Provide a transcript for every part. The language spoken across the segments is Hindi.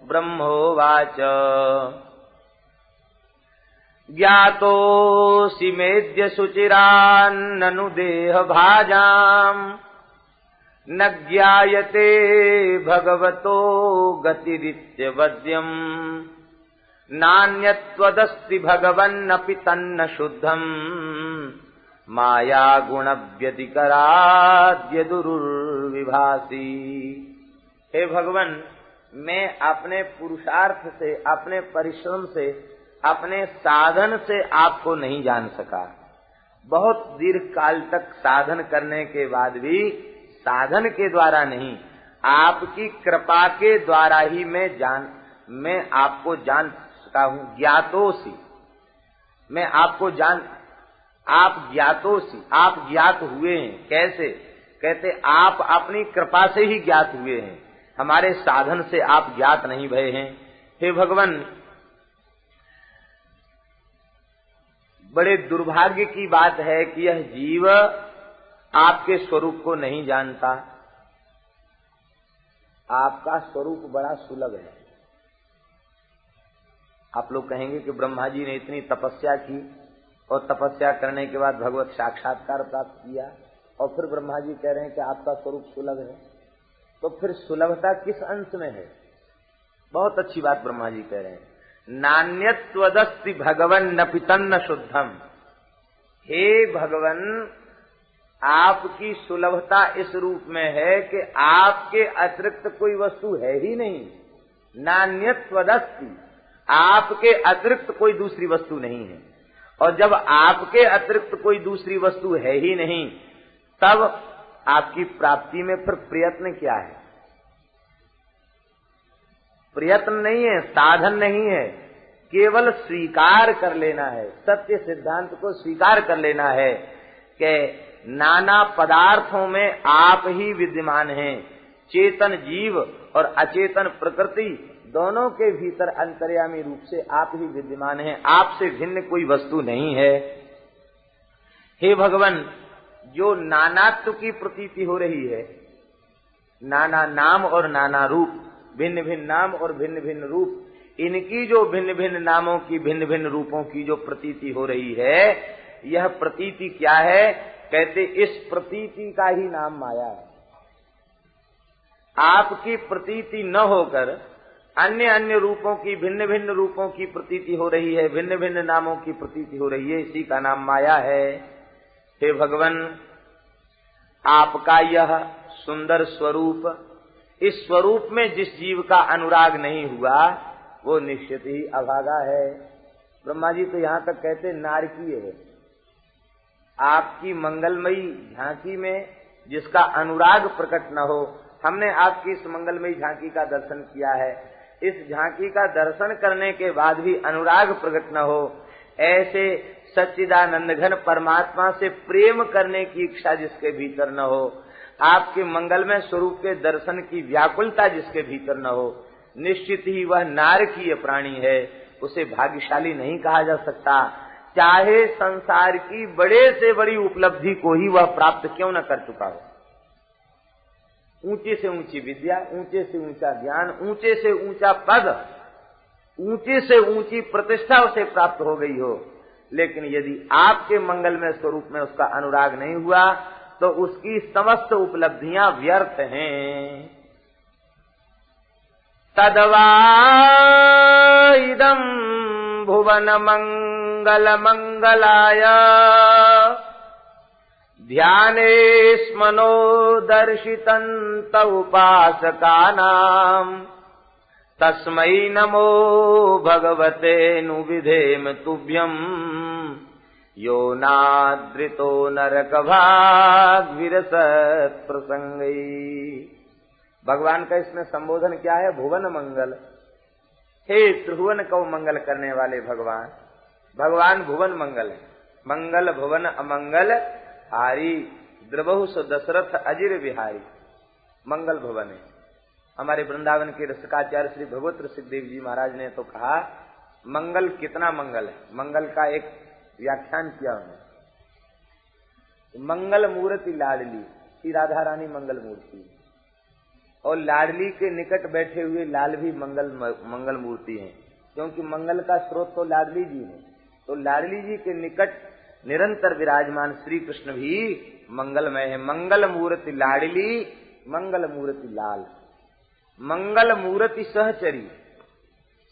ब्रह्मोवाच ज्ञातोऽसि मेद्य शुचिरान्ननु देह भाजाम् न ज्ञायते भगवतो गतिरित्यवद्यम् नान्यत्वदस्ति भगवन्नपि तन्न शुद्धम् माया गुण व्यतिकराद्य दुर्विभासी। हे भगवान, मैं अपने पुरुषार्थ से, अपने परिश्रम से, अपने साधन से आपको नहीं जान सका। बहुत दीर्घ काल तक साधन करने के बाद भी साधन के द्वारा नहीं, आपकी कृपा के द्वारा ही मैं आपको जान सका हूँ। ज्ञातोसी, मैं आपको आप ज्ञातोसी, आप ज्ञात हुए हैं। कैसे? कहते आप अपनी कृपा से ही ज्ञात हुए हैं, हमारे साधन से आप ज्ञात नहीं भये हैं। हे भगवान, बड़े दुर्भाग्य की बात है कि यह जीव आपके स्वरूप को नहीं जानता। आपका स्वरूप बड़ा सुलभ है। आप लोग कहेंगे कि ब्रह्मा जी ने इतनी तपस्या की और तपस्या करने के बाद भगवत साक्षात्कार प्राप्त किया और फिर ब्रह्मा जी कह रहे हैं कि आपका स्वरूप सुलभ है, तो फिर सुलभता किस अंश में है? बहुत अच्छी बात ब्रह्मा जी कह रहे हैं, नान्यत्वदस्ति भगवन नपि तन्न शुद्धम। हे भगवन, आपकी सुलभता इस रूप में है कि आपके अतिरिक्त कोई वस्तु है ही नहीं। नान्यत्वदस्ति, आपके अतिरिक्त कोई दूसरी वस्तु नहीं है। और जब आपके अतिरिक्त कोई दूसरी वस्तु है ही नहीं, तब आपकी प्राप्ति में फिर प्रयत्न क्या है? प्रयत्न नहीं है, साधन नहीं है, केवल स्वीकार कर लेना है। सत्य सिद्धांत को स्वीकार कर लेना है कि नाना पदार्थों में आप ही विद्यमान हैं। चेतन जीव और अचेतन प्रकृति दोनों के भीतर अंतर्यामी रूप से आप ही विद्यमान हैं, आपसे भिन्न कोई वस्तु नहीं है। हे भगवान, जो नानात्व की प्रतीति हो रही है, नाना नाम और नाना रूप, भिन्न भिन्न नाम और भिन्न भिन्न रूप, इनकी जो भिन्न भिन्न नामों की, भिन्न भिन्न रूपों की जो प्रतीति हो रही है, यह प्रतीति क्या है? कहते इस प्रतीति का ही नाम माया है। आपकी प्रतीति न होकर अन्य अन्य रूपों की, भिन्न भिन्न रूपों की प्रतीति हो रही है, भिन्न भिन्न नामों की प्रतीति हो रही है, इसी का नाम माया है। हे भगवान, आपका यह सुंदर स्वरूप, इस स्वरूप में जिस जीव का अनुराग नहीं हुआ वो निश्चित ही अभागा है। ब्रह्मा जी तो यहाँ तक कहते नारकीय है। आपकी मंगलमयी झांकी में जिसका अनुराग प्रकट न हो, हमने आपकी इस मंगलमयी झांकी का दर्शन किया है, इस झांकी का दर्शन करने के बाद भी अनुराग प्रकट न हो, ऐसे सच्चिदानंद घन परमात्मा से प्रेम करने की इच्छा जिसके भीतर न हो, आपके मंगलमय स्वरूप के दर्शन की व्याकुलता जिसके भीतर न हो, निश्चित ही वह नारकीय प्राणी है, उसे भाग्यशाली नहीं कहा जा सकता। चाहे संसार की बड़े से बड़ी उपलब्धि को ही वह प्राप्त क्यों न कर चुका हो, ऊंचे से ऊंची विद्या, ऊंचे से ऊंचा ज्ञान, ऊंचे से ऊंचा पद, ऊंचे से ऊंची प्रतिष्ठा उसे प्राप्त हो गई हो, लेकिन यदि आपके मंगलमय स्वरूप में उसका अनुराग नहीं हुआ तो उसकी समस्त उपलब्धियां व्यर्थ हैं। तदवा इदं भुवन मंगल मंगलाय ध्याने स्मनो दर्शितं उपासकानां तस्मै नमो भगवते नुविधेम तुभ्यं यो नादृतो नरकभाग विरसत प्रसंगी। भगवान का इसमें संबोधन क्या है? भुवन मंगल। हे त्रिभुवन को मंगल करने वाले भगवान, भगवान भुवन मंगल है। मंगल भुवन अमंगल हारी, द्रवहु सो दशरथ अजिर बिहारी। मंगल भुवन है। हमारे वृंदावन के रसिकाचार्य श्री भगवत ऋषिदेव जी महाराज ने तो कहा मंगल कितना मंगल है। मंगल का एक व्याख्यान किया उन्होंने। मंगल मूर्ति लाडली, श्री राधा रानी मंगल मूर्ति। और लाडली के निकट बैठे हुए लाल भी मंगल मूर्ति हैं, क्योंकि मंगल का स्रोत तो लाडली जी है। तो लाडली जी के निकट निरंतर विराजमान श्री कृष्ण भी मंगलमय है। मंगल मूर्ति लाडली, मंगल मूर्ति लाल। मंगल मूर्ति सहचरी,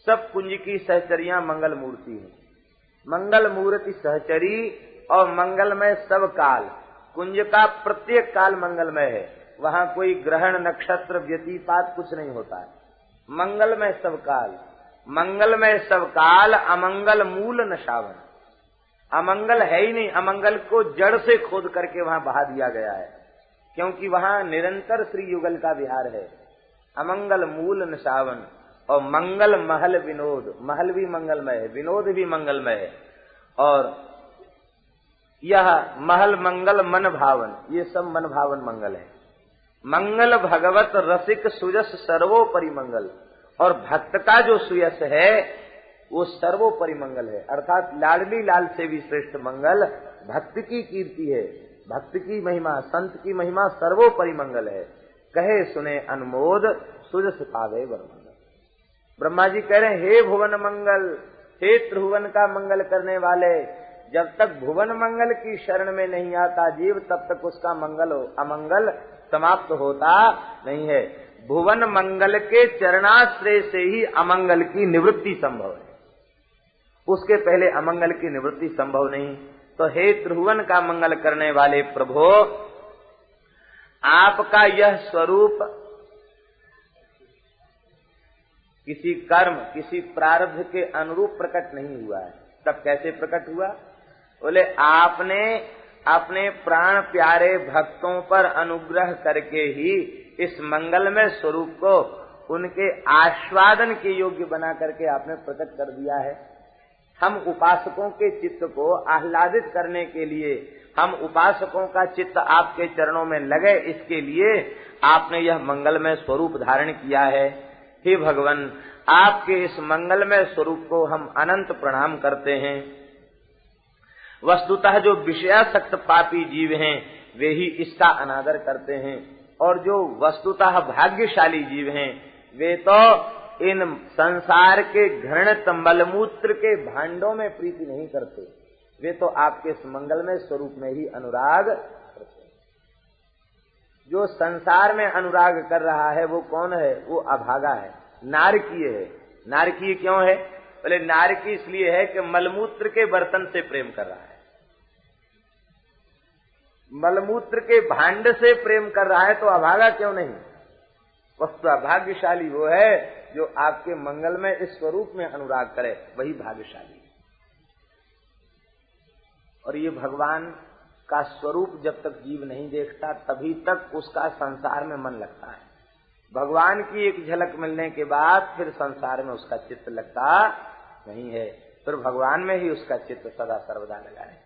सब कुंज की सहचरियां मंगल मूर्ति है। मंगल मूर्ति सहचरी और मंगलमय सब काल। कुंज का प्रत्येक काल मंगलमय है, वहां कोई ग्रहण नक्षत्र व्यतिपात कुछ नहीं होता है। मंगलमय सब काल, मंगलमय सब काल, अमंगल मूल नशावन। अमंगल है ही नहीं, अमंगल को जड़ से खोद करके वहां बहा दिया गया है, क्योंकि वहां निरंतर श्री युगल का विहार है। अमंगल मूल नशावन और मंगल महल विनोद, महल भी मंगलमय है, विनोद भी मंगलमय है। और यह महल मंगल मन भावन, ये सब मन भावन मंगल है। मंगल भगवत रसिक सुयस सर्वोपरि मंगल, और भक्त का जो सुयस है वो सर्वोपरि मंगल है, अर्थात लाडली लाल से भी श्रेष्ठ मंगल भक्त की कीर्ति है। भक्त की महिमा, संत की महिमा सर्वोपरि मंगल है। कहे सुने अनुमोद सुजस पावे वर मंगल। ब्रह्मा जी कह रहे हैं, हे भुवन मंगल, हे त्रिभुवन का मंगल करने वाले, जब तक भुवन मंगल की शरण में नहीं आता जीव, तब तक उसका मंगल अमंगल समाप्त होता नहीं है। भुवन मंगल के चरणाश्रय से ही अमंगल की निवृत्ति संभव है, उसके पहले अमंगल की निवृत्ति संभव नहीं। तो हे त्रिभुवन का मंगल करने वाले प्रभो, आपका यह स्वरूप किसी कर्म, किसी प्रारब्ध के अनुरूप प्रकट नहीं हुआ है। तब कैसे प्रकट हुआ? बोले आपने अपने प्राण प्यारे भक्तों पर अनुग्रह करके ही इस मंगलमय स्वरूप को उनके आस्वादन के योग्य बना करके आपने प्रकट कर दिया है। हम उपासकों के चित्त को आह्लादित करने के लिए, हम उपासकों का चित्त आपके चरणों में लगे, इसके लिए आपने यह मंगलमय स्वरूप धारण किया है। हे भगवान, आपके इस मंगलमय स्वरूप को हम अनंत प्रणाम करते हैं। वस्तुतः जो विषयासक्त पापी जीव हैं वे ही इसका अनादर करते हैं, और जो वस्तुतः भाग्यशाली जीव हैं वे तो इन संसार के घृणित मलमूत्र के भांडों में प्रीति नहीं करते, वे तो आपके इस मंगलमय स्वरूप में ही अनुराग करते हैं। जो संसार में अनुराग कर रहा है वो कौन है? वो अभागा है, नारकीय है। नारकीय क्यों है? बोले नारकीय इसलिए है कि मलमूत्र के बर्तन से प्रेम कर रहा है, मलमूत्र के भांड से प्रेम कर रहा है, तो अभागा क्यों नहीं? वस्तु भाग्यशाली वो है जो आपके मंगलमय इस स्वरूप में अनुराग करे, वही भाग्यशाली। और ये भगवान का स्वरूप जब तक जीव नहीं देखता तभी तक उसका संसार में मन लगता है। भगवान की एक झलक मिलने के बाद फिर संसार में उसका चित्त लगता नहीं है, फिर भगवान में ही उसका चित्त सदा सर्वदा लगा रहता है।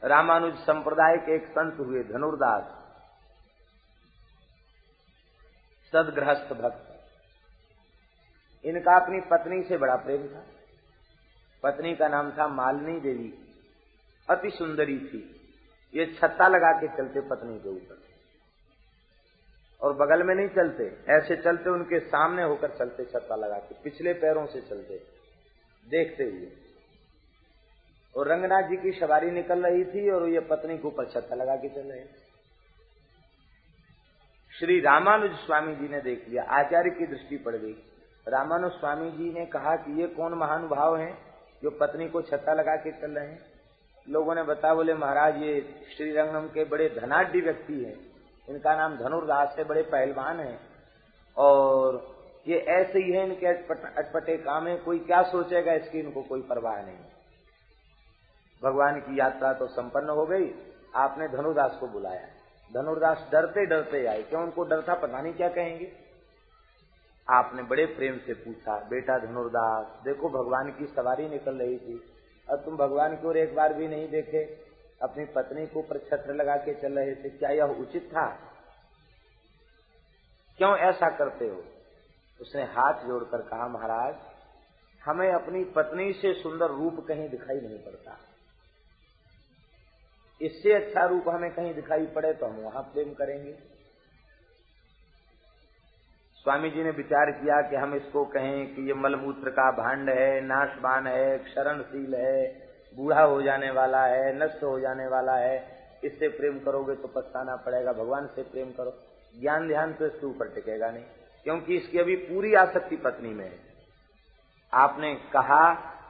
रामानुज संप्रदाय के एक संत हुए धनुर्दास, सदगृहस्थ भक्त। इनका अपनी पत्नी से बड़ा प्रेम था। पत्नी का नाम था मालिनी देवी, अति सुंदरी थी। ये छत्ता लगा के चलते पत्नी के ऊपर, और बगल में नहीं चलते, ऐसे चलते, उनके सामने होकर चलते, छत्ता लगा के पिछले पैरों से चलते, देखते हुए। और रंगनाथ जी की सवारी निकल रही थी और ये पत्नी के ऊपर छत्ता लगा के चल रहे। श्री रामानुज स्वामी जी ने देख लिया, आचार्य की दृष्टि पड़ गई। रामानुज स्वामी जी ने कहा कि ये कौन महानुभाव हैं जो पत्नी को छत्ता लगा के चल रहे हैं? लोगों ने बताया, बोले महाराज ये श्रीरंगम के बड़े धनाढ्य व्यक्ति हैं, इनका नाम धनुर्दास है, बड़े पहलवान हैं, और ये ऐसे ही है, इनके अटपटे काम है, कोई क्या सोचेगा इसकी इनको कोई परवाह नहीं। भगवान की यात्रा तो संपन्न हो गई, आपने धनुर्दास को बुलाया। धनुर्दास डरते डरते आए, क्यों? उनको डर था पता नहीं क्या कहेंगे। आपने बड़े प्रेम से पूछा, बेटा धनुर्दास, देखो भगवान की सवारी निकल रही थी और तुम भगवान की ओर एक बार भी नहीं देखे, अपनी पत्नी को ऊपर छत्र लगा के चल रहे थे, क्या यह उचित था? क्यों ऐसा करते हो? उसने हाथ जोड़कर कहा, महाराज हमें अपनी पत्नी से सुंदर रूप कहीं दिखाई नहीं पड़ता, इससे अच्छा रूप हमें कहीं दिखाई पड़े तो हम वहां प्रेम करेंगे। स्वामी जी ने विचार किया कि हम इसको कहें कि ये मलमूत्र का भांड है, नाशवान है, क्षरणशील है, बूढ़ा हो जाने वाला है, नष्ट हो जाने वाला है, इससे प्रेम करोगे तो पछताना पड़ेगा, भगवान से प्रेम करो। ज्ञान ध्यान तो इसके ऊपर टिकेगा नहीं, क्योंकि इसकी अभी पूरी आसक्ति पत्नी में है। आपने कहा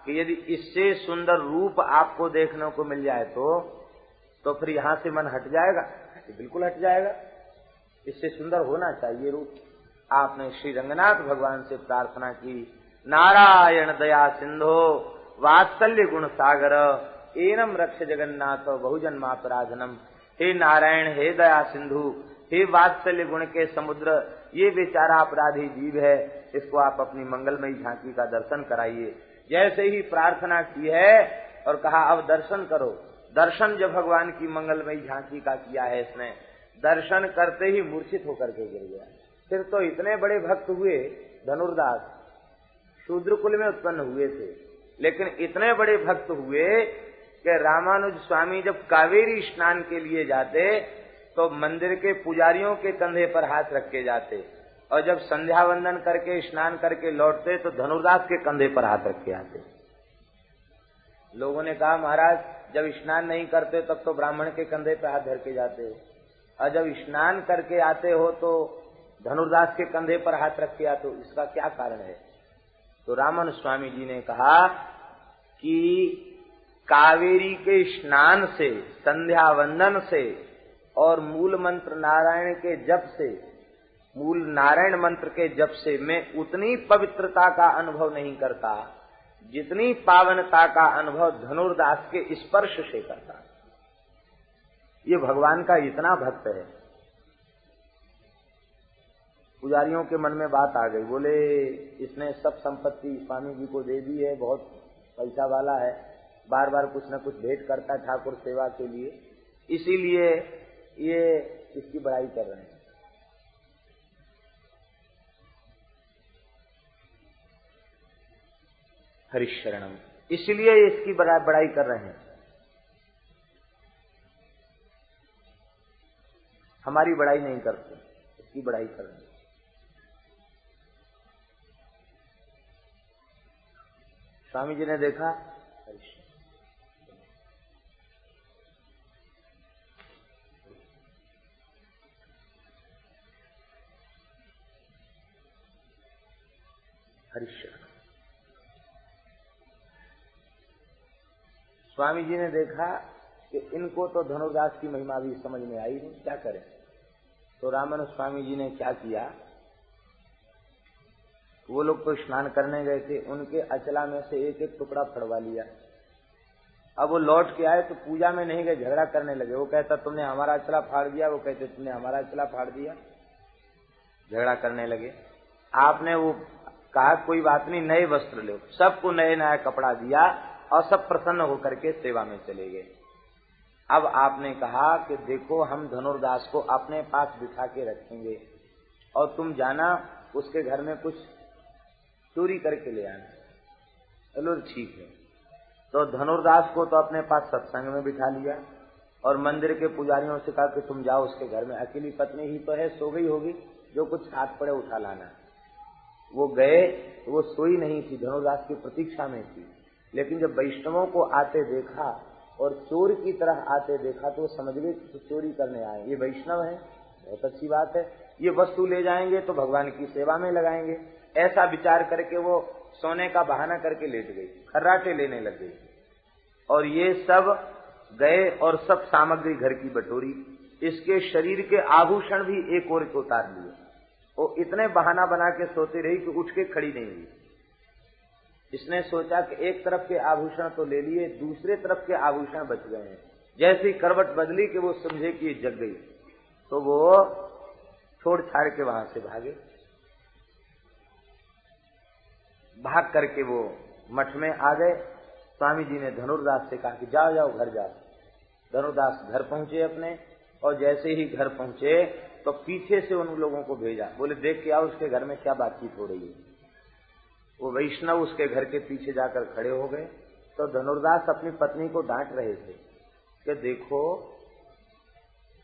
कि यदि इससे सुंदर रूप आपको देखने को मिल जाए तो फिर यहां से मन हट जाएगा? बिल्कुल हट जाएगा। इससे सुंदर होना चाहिए रूप। आपने श्री रंगनाथ भगवान से प्रार्थना की, नारायण दया सिंधो वात्सल्य गुण सागर एनम रक्ष जगन्नाथ बहुजन्मापराधनम। हे नारायण, हे दया सिंधु, हे वात्सल्य गुण के समुद्र, ये बेचारा अपराधी जीव है, इसको आप अपनी मंगलमयी झांकी का दर्शन कराइए। जैसे ही प्रार्थना की है और कहा अब दर्शन करो, दर्शन जब भगवान की मंगलमयी झांकी का किया है इसने, दर्शन करते ही मूर्छित होकर के गिर गया। फिर तो इतने बड़े भक्त हुए धनुर्दास, शूद्र कुल में उत्पन्न हुए थे, लेकिन इतने बड़े भक्त हुए कि रामानुज स्वामी जब कावेरी स्नान के लिए जाते तो मंदिर के पुजारियों के कंधे पर हाथ रख के जाते, और जब संध्या वंदन करके स्नान करके लौटते तो धनुर्दास के कंधे पर हाथ रख के आते। लोगों ने कहा, महाराज जब स्नान नहीं करते तब तो ब्राह्मण के कंधे पर हाथ धर के जाते हो, और जब स्नान करके आते हो तो धनुर्दास के कंधे पर हाथ रख के आते हो, इसका क्या कारण है? तो रामानुज स्वामी जी ने कहा कि कावेरी के स्नान से, संध्या वंदन से और मूल मंत्र नारायण के जप से, मूल नारायण मंत्र के जप से मैं उतनी पवित्रता का अनुभव नहीं करता जितनी पावनता का अनुभव धनुर्दास के स्पर्श से करता। ये भगवान का इतना भक्त है। पुजारियों के मन में बात आ गई, बोले इसने सब संपत्ति स्वामी जी को दे दी है, बहुत पैसा वाला है, बार बार कुछ न कुछ भेंट करता है ठाकुर सेवा के लिए, इसीलिए ये इसकी बड़ाई कर रहे हैं। हरिशरणम, इसलिए इसकी बड़ाई कर रहे हैं। हमारी बड़ाई नहीं करते, इसकी बड़ाई कर रहे हैं। स्वामी जी ने देखा, हरिशरण, स्वामी जी ने देखा कि इनको तो धनुर्दास की महिमा भी समझ में आई नहीं, क्या करें। तो रामानुज स्वामी जी ने क्या किया, वो लोग तो स्नान करने गए थे, उनके अचला में से एक एक टुकड़ा फड़वा लिया। अब वो लौट के आए तो पूजा में नहीं गए, झगड़ा करने लगे। वो कहता तुमने हमारा अचला फाड़ दिया, वो कहते तुमने हमारा अचला फाड़ दिया, झगड़ा करने लगे। आपने वो कहा कोई बात नहीं, नए वस्त्र लो, सबको नए नया कपड़ा दिया और सब प्रसन्न होकर के सेवा में चले गए। अब आपने कहा कि देखो हम धनुर्दास को अपने पास बिठा के रखेंगे और तुम जाना उसके घर में कुछ चोरी करके ले आना। चलो ठीक है। तो धनुर्दास को तो अपने पास सत्संग में बिठा लिया और मंदिर के पुजारियों से कहा कि तुम जाओ उसके घर में, अकेली पत्नी ही तो है, सो गई होगी, जो कुछ हाथ पड़े उठा लाना। वो गए, वो सोई नहीं थी, धनुर्दास की प्रतीक्षा में थी, लेकिन जब वैष्णवों को आते देखा और चोर की तरह आते देखा तो वो समझ गए कि चोरी करने आए, ये वैष्णव है, बहुत अच्छी बात है, ये वस्तु ले जाएंगे तो भगवान की सेवा में लगाएंगे। ऐसा विचार करके वो सोने का बहाना करके लेट गई, खर्राटे लेने लग गई। और ये सब गए और सब सामग्री घर की बटोरी, इसके शरीर के आभूषण भी एक ओर को उतार लिए। वो इतने बहाना बना के सोती रही कि उठ के खड़ी नहीं हुई। इसने सोचा कि एक तरफ के आभूषण तो ले लिए, दूसरे तरफ के आभूषण बच गए हैं। जैसी करवट बदली कि वो समझे कि जग गई, तो वो छोड़ छाड़ के वहां से भागे। भाग करके वो मठ में आ गए। स्वामी जी ने धनुर्दास से कहा कि जाओ जाओ घर जाओ। धनुर्दास घर पहुंचे अपने, और जैसे ही घर पहुंचे तो पीछे से उन लोगों को भेजा, बोले देख के आओ उसके घर में क्या बातचीत हो रही है। वो वैष्णव उसके घर के पीछे जाकर खड़े हो गए। तो धनुर्दास अपनी पत्नी को डांट रहे थे कि देखो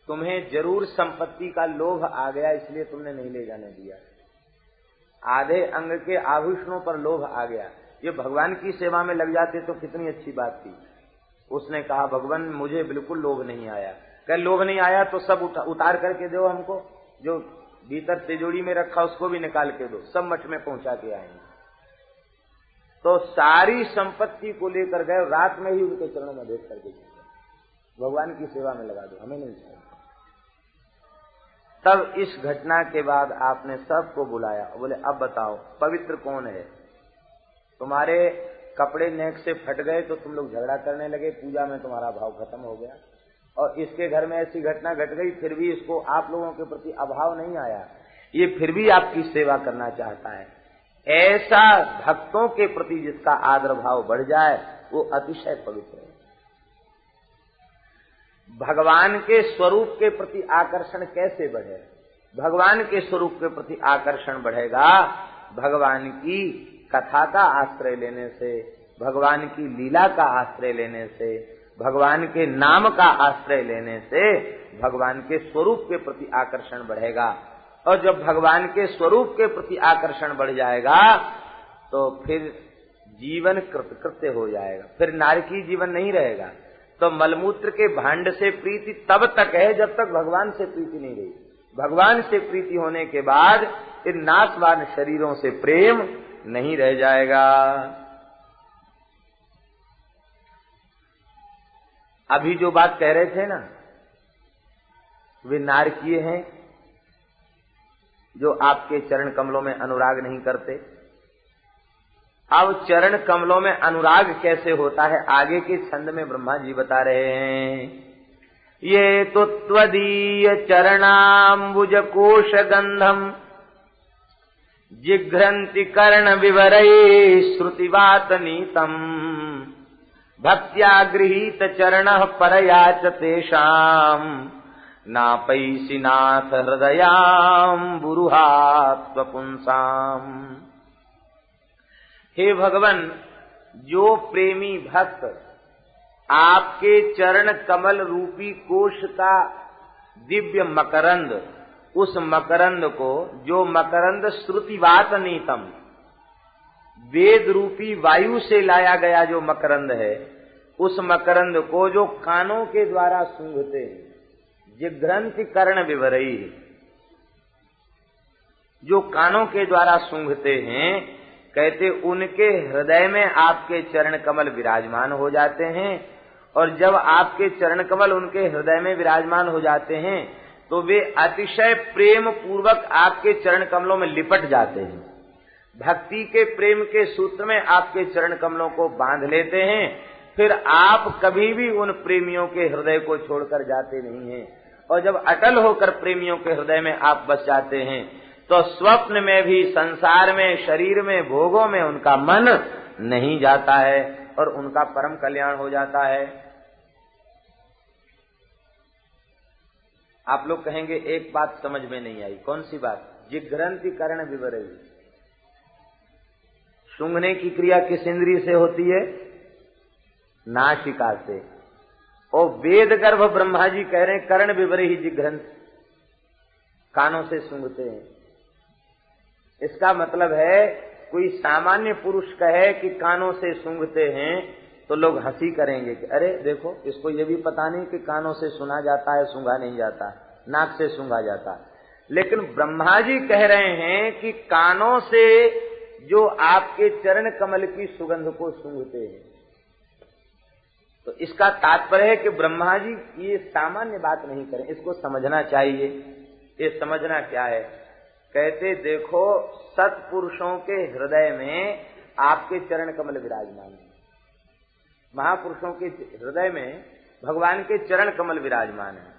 तुम्हें जरूर संपत्ति का लोभ आ गया, इसलिए तुमने नहीं ले जाने दिया, आधे अंग के आभूषणों पर लोभ आ गया, ये भगवान की सेवा में लग जाते तो कितनी अच्छी बात थी। उसने कहा भगवान मुझे बिल्कुल लोभ नहीं आया। कह लोभ नहीं आया तो सब उतार करके दो हमको, जो भीतर तिजोरी में रखा उसको भी निकाल के दो, सब मठ में पहुंचा के आएंगे। तो सारी संपत्ति को लेकर गए, रात में ही उनके चरणों में भेंट करके भगवान की सेवा में लगा दो, हमें नहीं चाहिए। तब इस घटना के बाद आपने सबको बुलाया, बोले अब बताओ पवित्र कौन है? तुम्हारे कपड़े नेक से फट गए तो तुम लोग झगड़ा करने लगे, पूजा में तुम्हारा भाव खत्म हो गया, और इसके घर में ऐसी घटना घट गई, फिर भी इसको आप लोगों के प्रति अभाव नहीं आया, ये फिर भी आपकी सेवा करना चाहता है। ऐसा भक्तों के प्रति जिसका आदर भाव बढ़ जाए वो अतिशय पवित्र है। भगवान के स्वरूप के प्रति आकर्षण कैसे बढ़े? भगवान के स्वरूप के प्रति आकर्षण बढ़ेगा भगवान की कथा का आश्रय लेने से, भगवान की लीला का आश्रय लेने से, भगवान के नाम का आश्रय लेने से भगवान के स्वरूप के प्रति आकर्षण बढ़ेगा। और जब भगवान के स्वरूप के प्रति आकर्षण बढ़ जाएगा तो फिर जीवन कृतकृत्य हो जाएगा, फिर नारकी जीवन नहीं रहेगा। तो मलमूत्र के भांड से प्रीति तब तक है जब तक भगवान से प्रीति नहीं रही। भगवान से प्रीति होने के बाद इन नाशवान शरीरों से प्रेम नहीं रह जाएगा। अभी जो बात कह रहे थे ना, वे नारकीय हैं जो आपके चरण कमलों में अनुराग नहीं करते। अब चरण कमलों में अनुराग कैसे होता है आगे के छंद में ब्रह्मा जी बता रहे हैं। ये तो त्वदीय चरणाम्बुज कोश गंधम जिघ्रन्ति कर्ण विवरै श्रुतिवात नीतम भक्त्या गृहीत चरणः परया च तेषाम् नापैसि नाथ हृदयाम् बुरुहात्व पुंसाम्। हे भगवान, जो प्रेमी भक्त आपके चरण कमल रूपी कोश का दिव्य मकरंद, उस मकरंद को, जो मकरंद श्रुतिवात नीतम, वेद रूपी वायु से लाया गया जो मकरंद है, उस मकरंद को जो कानों के द्वारा सूंघते हैं, जिघ्रन्ति कर्ण विवरै, जो कानों के द्वारा सूंघते हैं, कहते उनके हृदय में आपके चरण कमल विराजमान हो जाते हैं। और जब आपके चरण कमल उनके हृदय में विराजमान हो जाते हैं तो वे अतिशय प्रेम पूर्वक आपके चरण कमलों में लिपट जाते हैं, भक्ति के प्रेम के सूत्र में आपके चरण कमलों को बांध लेते हैं। फिर आप कभी भी उन प्रेमियों के हृदय को छोड़कर जाते नहीं हैं। और जब अटल होकर प्रेमियों के हृदय में आप बस जाते हैं तो स्वप्न में भी, संसार में, शरीर में, भोगों में उनका मन नहीं जाता है और उनका परम कल्याण हो जाता है। आप लोग कहेंगे एक बात समझ में नहीं आई, कौन सी बात? जिघ्रन्ति कर्ण विवरै, सूंघने की क्रिया किस इंद्रिय से होती है? नासिका से। और वेद गर्भ ब्रह्मा जी कह रहे हैं कर्ण विवरै ही जिघ्रन्ति, कानों से सूंघते हैं। इसका मतलब है कोई सामान्य पुरुष कहे कि कानों से सूंघते हैं तो लोग हंसी करेंगे कि अरे देखो, इसको ये भी पता नहीं कि कानों से सुना जाता है, सूंघा नहीं जाता, नाक से सूंघा जाता। लेकिन ब्रह्मा जी कह रहे हैं कि कानों से जो आपके चरण कमल की सुगंध को सूंघते हैं। तो इसका तात्पर्य है कि ब्रह्मा जी ये सामान्य बात नहीं करें, इसको समझना चाहिए। ये समझना क्या है? कहते देखो, सत्पुरुषों के हृदय में आपके चरण कमल विराजमान है, महापुरुषों के हृदय में भगवान के चरण कमल विराजमान है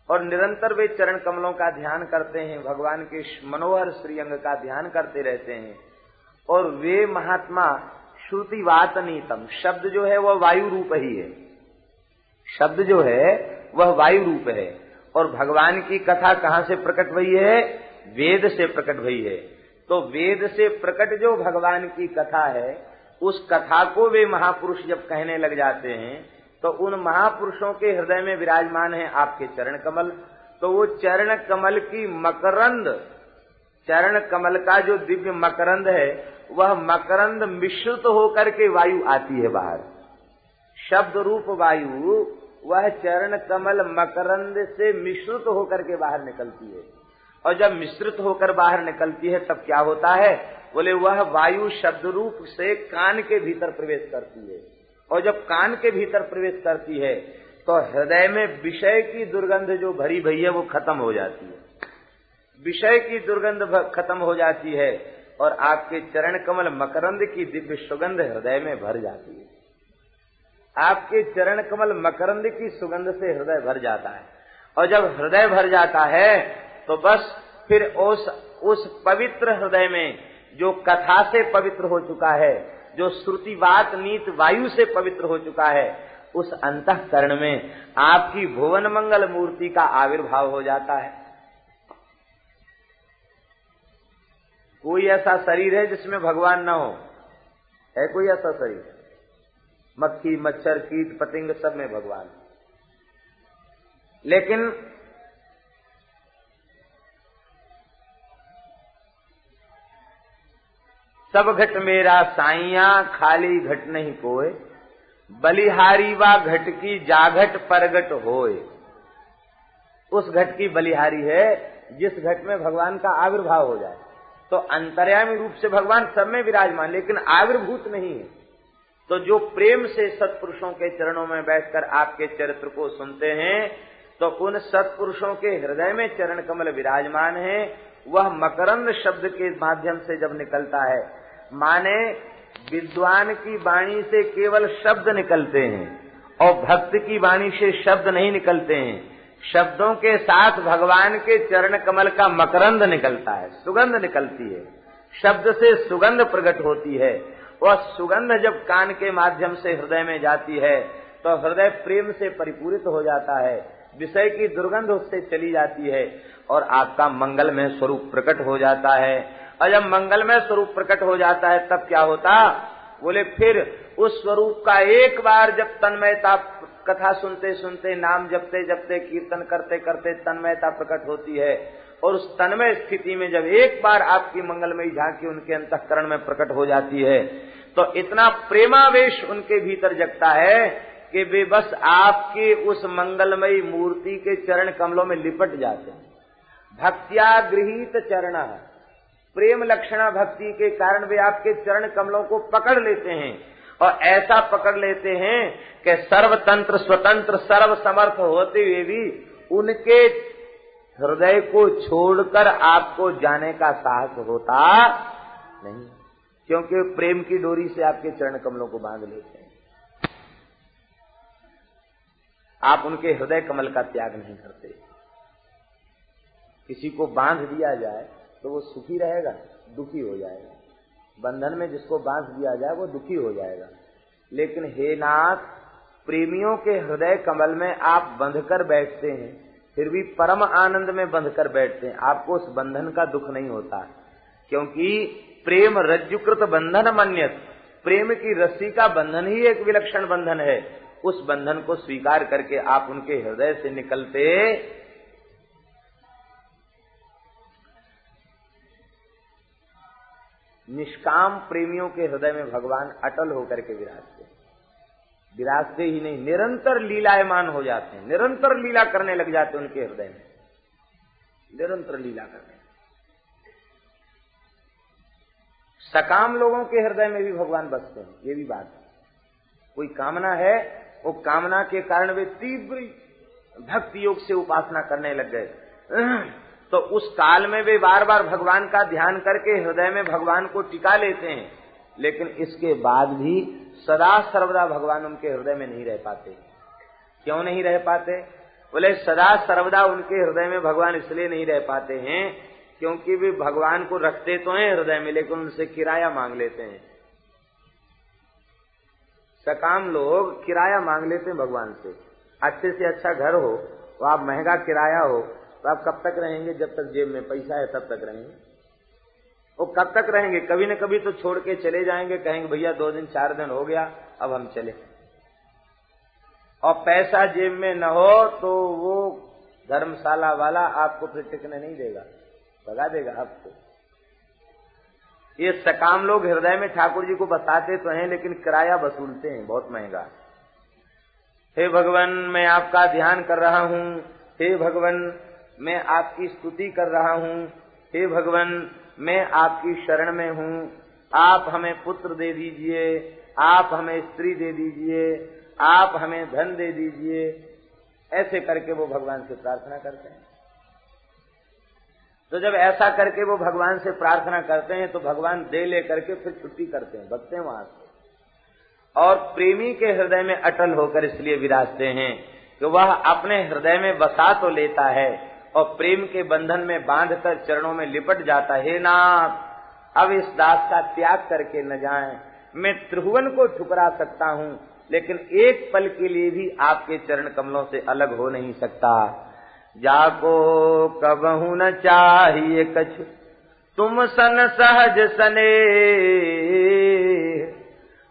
और निरंतर वे चरण कमलों का ध्यान करते हैं, भगवान के मनोहर श्रीअंग का ध्यान करते रहते हैं। और वे महात्मा श्रुतिवात नीतम, शब्द जो है वह वायु रूप ही है, शब्द जो है वह वायु रूप है। और भगवान की कथा कहाँ से प्रकट हुई है? वेद से प्रकट हुई है। तो वेद से प्रकट जो भगवान की कथा है, उस कथा को वे महापुरुष जब कहने लग जाते हैं तो उन महापुरुषों के हृदय में विराजमान है आपके चरण कमल। तो वो चरण कमल की मकरंद, चरण कमल का जो दिव्य मकरंद है वह मकरंद मिश्रित होकर के वायु आती है बाहर। शब्द रूप वायु वह चरण कमल मकरंद से मिश्रित होकर के बाहर निकलती है। और जब मिश्रित होकर बाहर निकलती है तब क्या होता है? बोले वह वायु शब्द रूप से कान के भीतर प्रवेश करती है। और जब कान के भीतर प्रवेश करती है तो हृदय में विषय की दुर्गंध जो भरी भई है वो खत्म हो जाती है। विषय की दुर्गंध खत्म हो जाती है और आपके चरण कमल मकरंद की दिव्य सुगंध हृदय में भर जाती है। आपके चरण कमल मकरंद की सुगंध से हृदय भर जाता है। और जब हृदय भर जाता है तो बस फिर उस पवित्र हृदय में जो कथा से पवित्र हो चुका है, जो श्रुतिवात नीत वायु से पवित्र हो चुका है, उस अंतःकरण में आपकी भुवन मंगल मूर्ति का आविर्भाव हो जाता है। कोई ऐसा शरीर है जिसमें भगवान न हो? है कोई ऐसा शरीर? मक्खी मच्छर कीट पतंग सब में भगवान। लेकिन सब घट मेरा साइया खाली घट नहीं कोय, बलिहारी वा घट की जाघट परगट होय। उस घट की बलिहारी है जिस घट में भगवान का आविर्भाव हो जाए। तो अंतर्यामी रूप से भगवान सब में विराजमान, लेकिन आविर्भूत नहीं है। तो जो प्रेम से सत्पुरुषों के चरणों में बैठकर आपके चरित्र को सुनते हैं तो उन सत्पुरुषों के हृदय में चरण कमल विराजमान है। वह मकरंद शब्द के माध्यम से जब निकलता है, माने विद्वान की वाणी से केवल शब्द निकलते हैं और भक्त की वाणी से शब्द नहीं निकलते हैं। शब्दों के साथ भगवान के चरण कमल का मकरंद निकलता है, सुगंध निकलती है। शब्द से सुगंध प्रकट होती है। वह सुगंध जब कान के माध्यम से हृदय में जाती है तो हृदय प्रेम से परिपूरित हो जाता है। विषय की दुर्गंध उससे चली जाती है और आपका मंगलमय स्वरूप प्रकट हो जाता है। और जब मंगलमय स्वरूप प्रकट हो जाता है तब क्या होता? बोले फिर उस स्वरूप का एक बार जब तन्मयता, कथा सुनते सुनते, नाम जपते जपते, कीर्तन करते करते तन्मयता प्रकट होती है और उस तन्मय स्थिति में जब एक बार आपकी मंगलमयी झांकी उनके अंतःकरण में प्रकट हो जाती है तो इतना प्रेमावेश उनके भीतर जगता है कि वे बस आपके उस मंगलमयी मूर्ति के चरण कमलों में लिपट जाते हैं। भक्त्या गृहीत चरण, प्रेम लक्षणा भक्ति के कारण वे आपके चरण कमलों को पकड़ लेते हैं और ऐसा पकड़ लेते हैं कि सर्वतंत्र स्वतंत्र सर्व समर्थ होते हुए भी उनके हृदय को छोड़कर आपको जाने का साहस होता नहीं, क्योंकि प्रेम की डोरी से आपके चरण कमलों को बांध लेते हैं। आप उनके हृदय कमल का त्याग नहीं करते। किसी को बांध दिया जाए तो वो सुखी रहेगा, दुखी हो जाएगा। बंधन में जिसको बांध दिया जाए वो दुखी हो जाएगा। लेकिन हे नाथ, प्रेमियों के हृदय कमल में आप बंधकर बैठते हैं, फिर भी परम आनंद में बंधकर बैठते हैं। आपको उस बंधन का दुख नहीं होता, क्योंकि प्रेम रज्जुकृत बंधन मन्यत, प्रेम की रस्सी का बंधन ही एक विलक्षण बंधन है। उस बंधन को स्वीकार करके आप उनके हृदय से निकलते निष्काम प्रेमियों के हृदय में भगवान अटल होकर के विराजते ही नहीं, निरंतर लीलायमान हो जाते हैं, निरंतर लीला करने लग जाते हैं उनके हृदय में, निरंतर लीला करने। सकाम लोगों के हृदय में भी भगवान बसते हैं, ये भी बात है। कोई कामना है, वो कामना के कारण वे तीव्र भक्ति योग से उपासना करने लग गए, तो उस काल में वे बार बार भगवान का ध्यान करके हृदय में भगवान को टिका लेते हैं। लेकिन इसके बाद भी सदा सर्वदा भगवान उनके हृदय में नहीं रह पाते। क्यों नहीं रह पाते? बोले सदा सर्वदा उनके हृदय में भगवान इसलिए नहीं रह पाते हैं क्योंकि वे भगवान को रखते तो हैं हृदय में, लेकिन उनसे किराया मांग लेते हैं। सकाम लोग किराया मांग लेते हैं भगवान से। अच्छे से अच्छा घर हो, तो आप महंगा किराया हो, तो आप कब तक रहेंगे? जब तक जेब में पैसा है तब तक रहेंगे। वो कब तक रहेंगे? कभी न कभी तो छोड़ के चले जाएंगे, कहेंगे भैया 2 दिन 4 दिन हो गया, अब हम चले। और पैसा जेब में न हो तो वो धर्मशाला वाला आपको फिर टिकने नहीं देगा, भगा देगा आपको। ये सकाम लोग हृदय में ठाकुर जी को बताते तो हैं, लेकिन किराया वसूलते हैं बहुत महंगा। हे भगवान, मैं आपका ध्यान कर रहा हूँ, हे भगवान मैं आपकी स्तुति कर रहा हूँ, हे भगवान मैं आपकी शरण में हूँ, आप हमें पुत्र दे दीजिए, आप हमें स्त्री दे दीजिए, आप हमें धन दे दीजिए। ऐसे करके वो भगवान से प्रार्थना करते हैं। तो जब ऐसा करके वो भगवान से प्रार्थना करते हैं तो भगवान दे लेकर के फिर छुट्टी करते हैं, भगते हैं वहां से। और प्रेमी के हृदय में अटल होकर इसलिए विराजते हैं कि वह अपने हृदय में बसा तो लेता है और प्रेम के बंधन में बांधकर चरणों में लिपट जाता है। हे नाथ, अब इस दास का त्याग करके न जाएं। मैं त्रिभुवन को ठुकरा सकता हूँ, लेकिन एक पल के लिए भी आपके चरण कमलों से अलग हो नहीं सकता। जाको कबहू न चाहिए कछु, तुम सन सहज सने,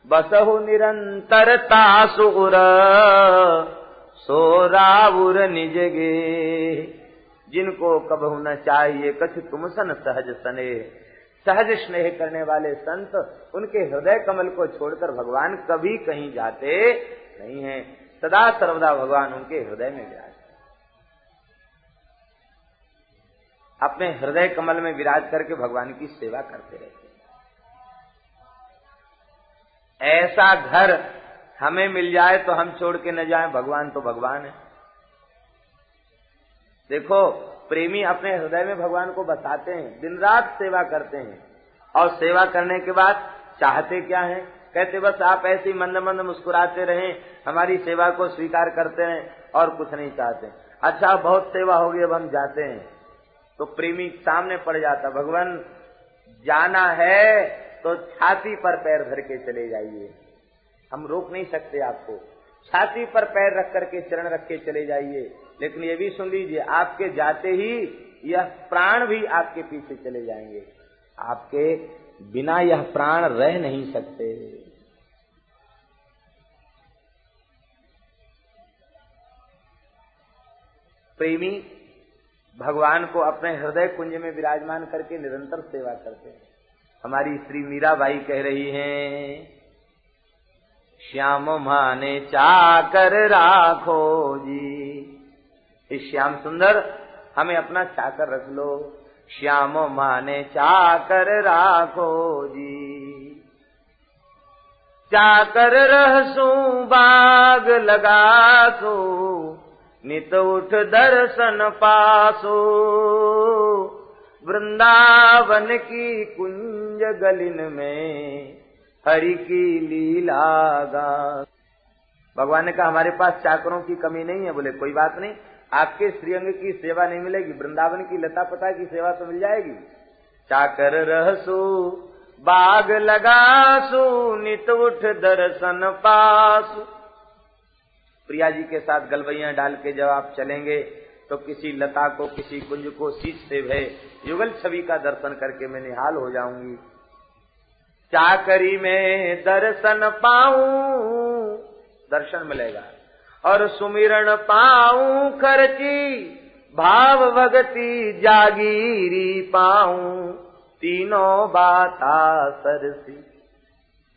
बसहु निरंतर तासुर, सो रावुर निजगे। जिनको कबहू न चाहिए कछु, तुम सन सहज सने, सहज स्नेह करने वाले संत उनके हृदय कमल को छोड़कर भगवान कभी कहीं जाते नहीं हैं। सदा सर्वदा भगवान उनके हृदय में विराज, अपने हृदय कमल में विराज करके भगवान की सेवा करते रहते हैं। ऐसा घर हमें मिल जाए तो हम छोड़ के न जाएं। भगवान तो भगवान है। देखो, प्रेमी अपने हृदय में भगवान को बताते हैं, दिन रात सेवा करते हैं, और सेवा करने के बाद चाहते क्या हैं? कहते बस आप ऐसे ही मंद मंद मुस्कुराते रहें, हमारी सेवा को स्वीकार करते रहें और कुछ नहीं चाहते। अच्छा, बहुत सेवा होगी, अब हम जाते हैं। तो प्रेमी सामने पड़ जाता, भगवान जाना है तो छाती पर पैर धर के चले जाइए, हम रोक नहीं सकते आपको। छाती पर पैर रख करके चरण रख के चले जाइए, लेकिन ये भी सुन लीजिए, आपके जाते ही यह प्राण भी आपके पीछे चले जाएंगे। आपके बिना यह प्राण रह नहीं सकते। प्रेमी भगवान को अपने हृदय कुंज में विराजमान करके निरंतर सेवा करते हैं। हमारी श्री मीराबाई कह रही हैं, श्याम माने चाकर राखो जी। इस श्याम सुंदर हमें अपना चाकर रख लो, श्याम माने चाकर राखो जी। चाकर रहसू बाग लगासो, नित उठ दर्शन पासो। वृंदावन की कुंज गलिन में हरि की लीला गा। भगवान ने कहा हमारे पास चाकरों की कमी नहीं है। बोले कोई बात नहीं, आपके श्रीअंग की सेवा नहीं मिलेगी, वृंदावन की लता पता की सेवा तो मिल जाएगी। चाकर रहसु बाग लगासु, नित उठ दर्शन पासु। प्रिया जी के साथ गलवैया डाल के जब आप चलेंगे तो किसी लता को, किसी कुंज को शीश से भय युगल छवि का दर्शन करके मैं निहाल हो जाऊंगी। चाकरी में दर्शन पाऊं, दर्शन मिलेगा, और सुमिरन पाऊं खर्ची, भाव भगति जागीरी पाऊं, तीनों बाता सरसी।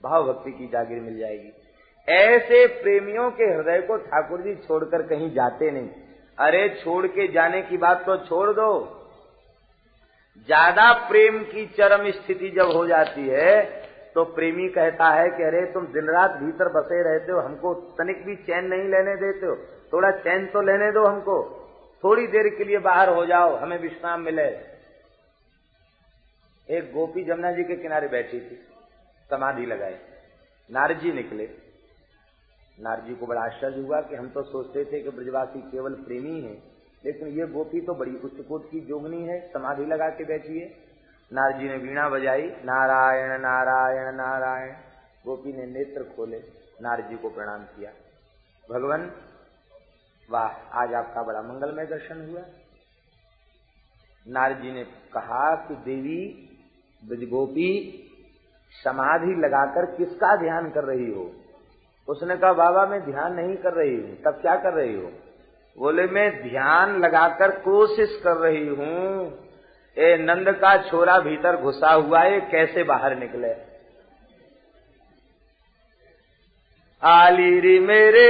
भाव भक्ति की जागीर मिल जाएगी। ऐसे प्रेमियों के हृदय को ठाकुर जी छोड़कर कहीं जाते नहीं। अरे छोड़ के जाने की बात तो छोड़ दो, ज्यादा प्रेम की चरम स्थिति जब हो जाती है तो प्रेमी कहता है कि अरे तुम दिन रात भीतर बसे रहते हो, हमको तनिक भी चैन नहीं लेने देते हो, थोड़ा चैन तो लेने दो हमको, थोड़ी देर के लिए बाहर हो जाओ, हमें विश्राम मिले। एक गोपी जमुना जी के किनारे बैठी थी, समाधि लगाए, नारद जी निकले। नारद जी को बड़ा आश्चर्य हुआ कि हम तो सोचते थे कि ब्रजवासी केवल प्रेमी हैं, लेकिन ये गोपी तो बड़ी उच्च कोटि की जोगनी है, समाधि लगा के बैठी है। नारद जी ने वीणा बजाई, नारायण नारायण नारायण। गोपी ने नेत्र खोले, नारद जी को प्रणाम किया। भगवान वाह, आज आपका बड़ा मंगलमय दर्शन हुआ। नारद जी ने कहा कि देवी ब्रजगोपी समाधि लगाकर किसका ध्यान कर रही हो? उसने कहा बाबा मैं ध्यान नहीं कर रही हूँ। तब क्या कर रही हो? बोले मैं ध्यान लगाकर कोशिश कर रही हूँ ए नंद का छोरा भीतर घुसा हुआ है, कैसे बाहर निकले। आलीरी मेरे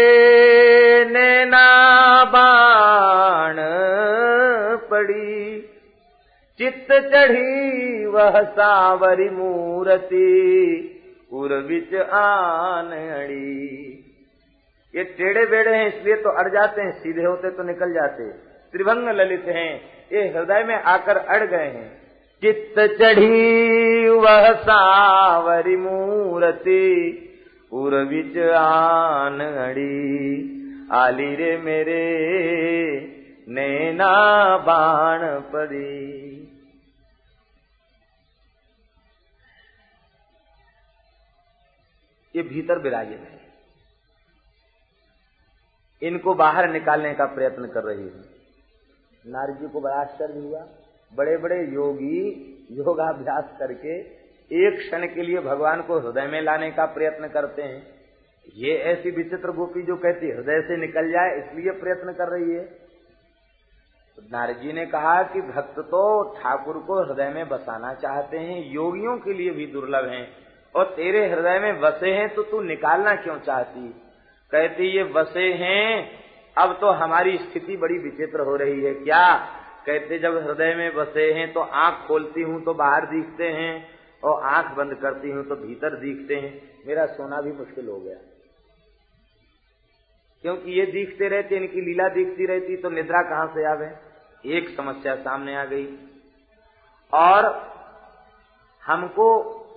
नैना बाण पड़ी, चित्त चढ़ी वह सावरी मूर्ति, उर बिच आन अड़ी। ये टेढ़े बेड़े हैं इसलिए तो अड़ जाते हैं, सीधे होते तो निकल जाते। त्रिभंग ललित हैं, ये हृदय में आकर अड़ गए हैं। चित्त चढ़ी वह सावरी मूर्ति, उर बिच आन अड़ी। आली रे मेरे नैना बाण पड़ी। ये भीतर विराजे हैं, इनको बाहर निकालने का प्रयत्न कर रही है। नारद जी को बड़ा आश्चर्य हुआ। बड़े बड़े योगी योगाभ्यास करके एक क्षण के लिए भगवान को हृदय में लाने का प्रयत्न करते हैं। ये ऐसी विचित्र गोपी जो कहती हृदय से निकल जाए इसलिए प्रयत्न कर रही है। तो नारद जी ने कहा कि भक्त तो ठाकुर को हृदय में बसाना चाहते हैं, योगियों के लिए भी दुर्लभ हैं, और तेरे हृदय में बसे हैं तो तू निकालना क्यों चाहती। कहती ये बसे हैं, अब तो हमारी स्थिति बड़ी विचित्र हो रही है। क्या कहते, जब हृदय में बसे हैं तो आंख खोलती हूं तो बाहर दिखते हैं, और आंख बंद करती हूं तो भीतर दिखते हैं। मेरा सोना भी मुश्किल हो गया, क्योंकि ये दिखते रहते, इनकी लीला दिखती रहती तो निद्रा कहां से आवे। एक समस्या सामने आ गई, और हमको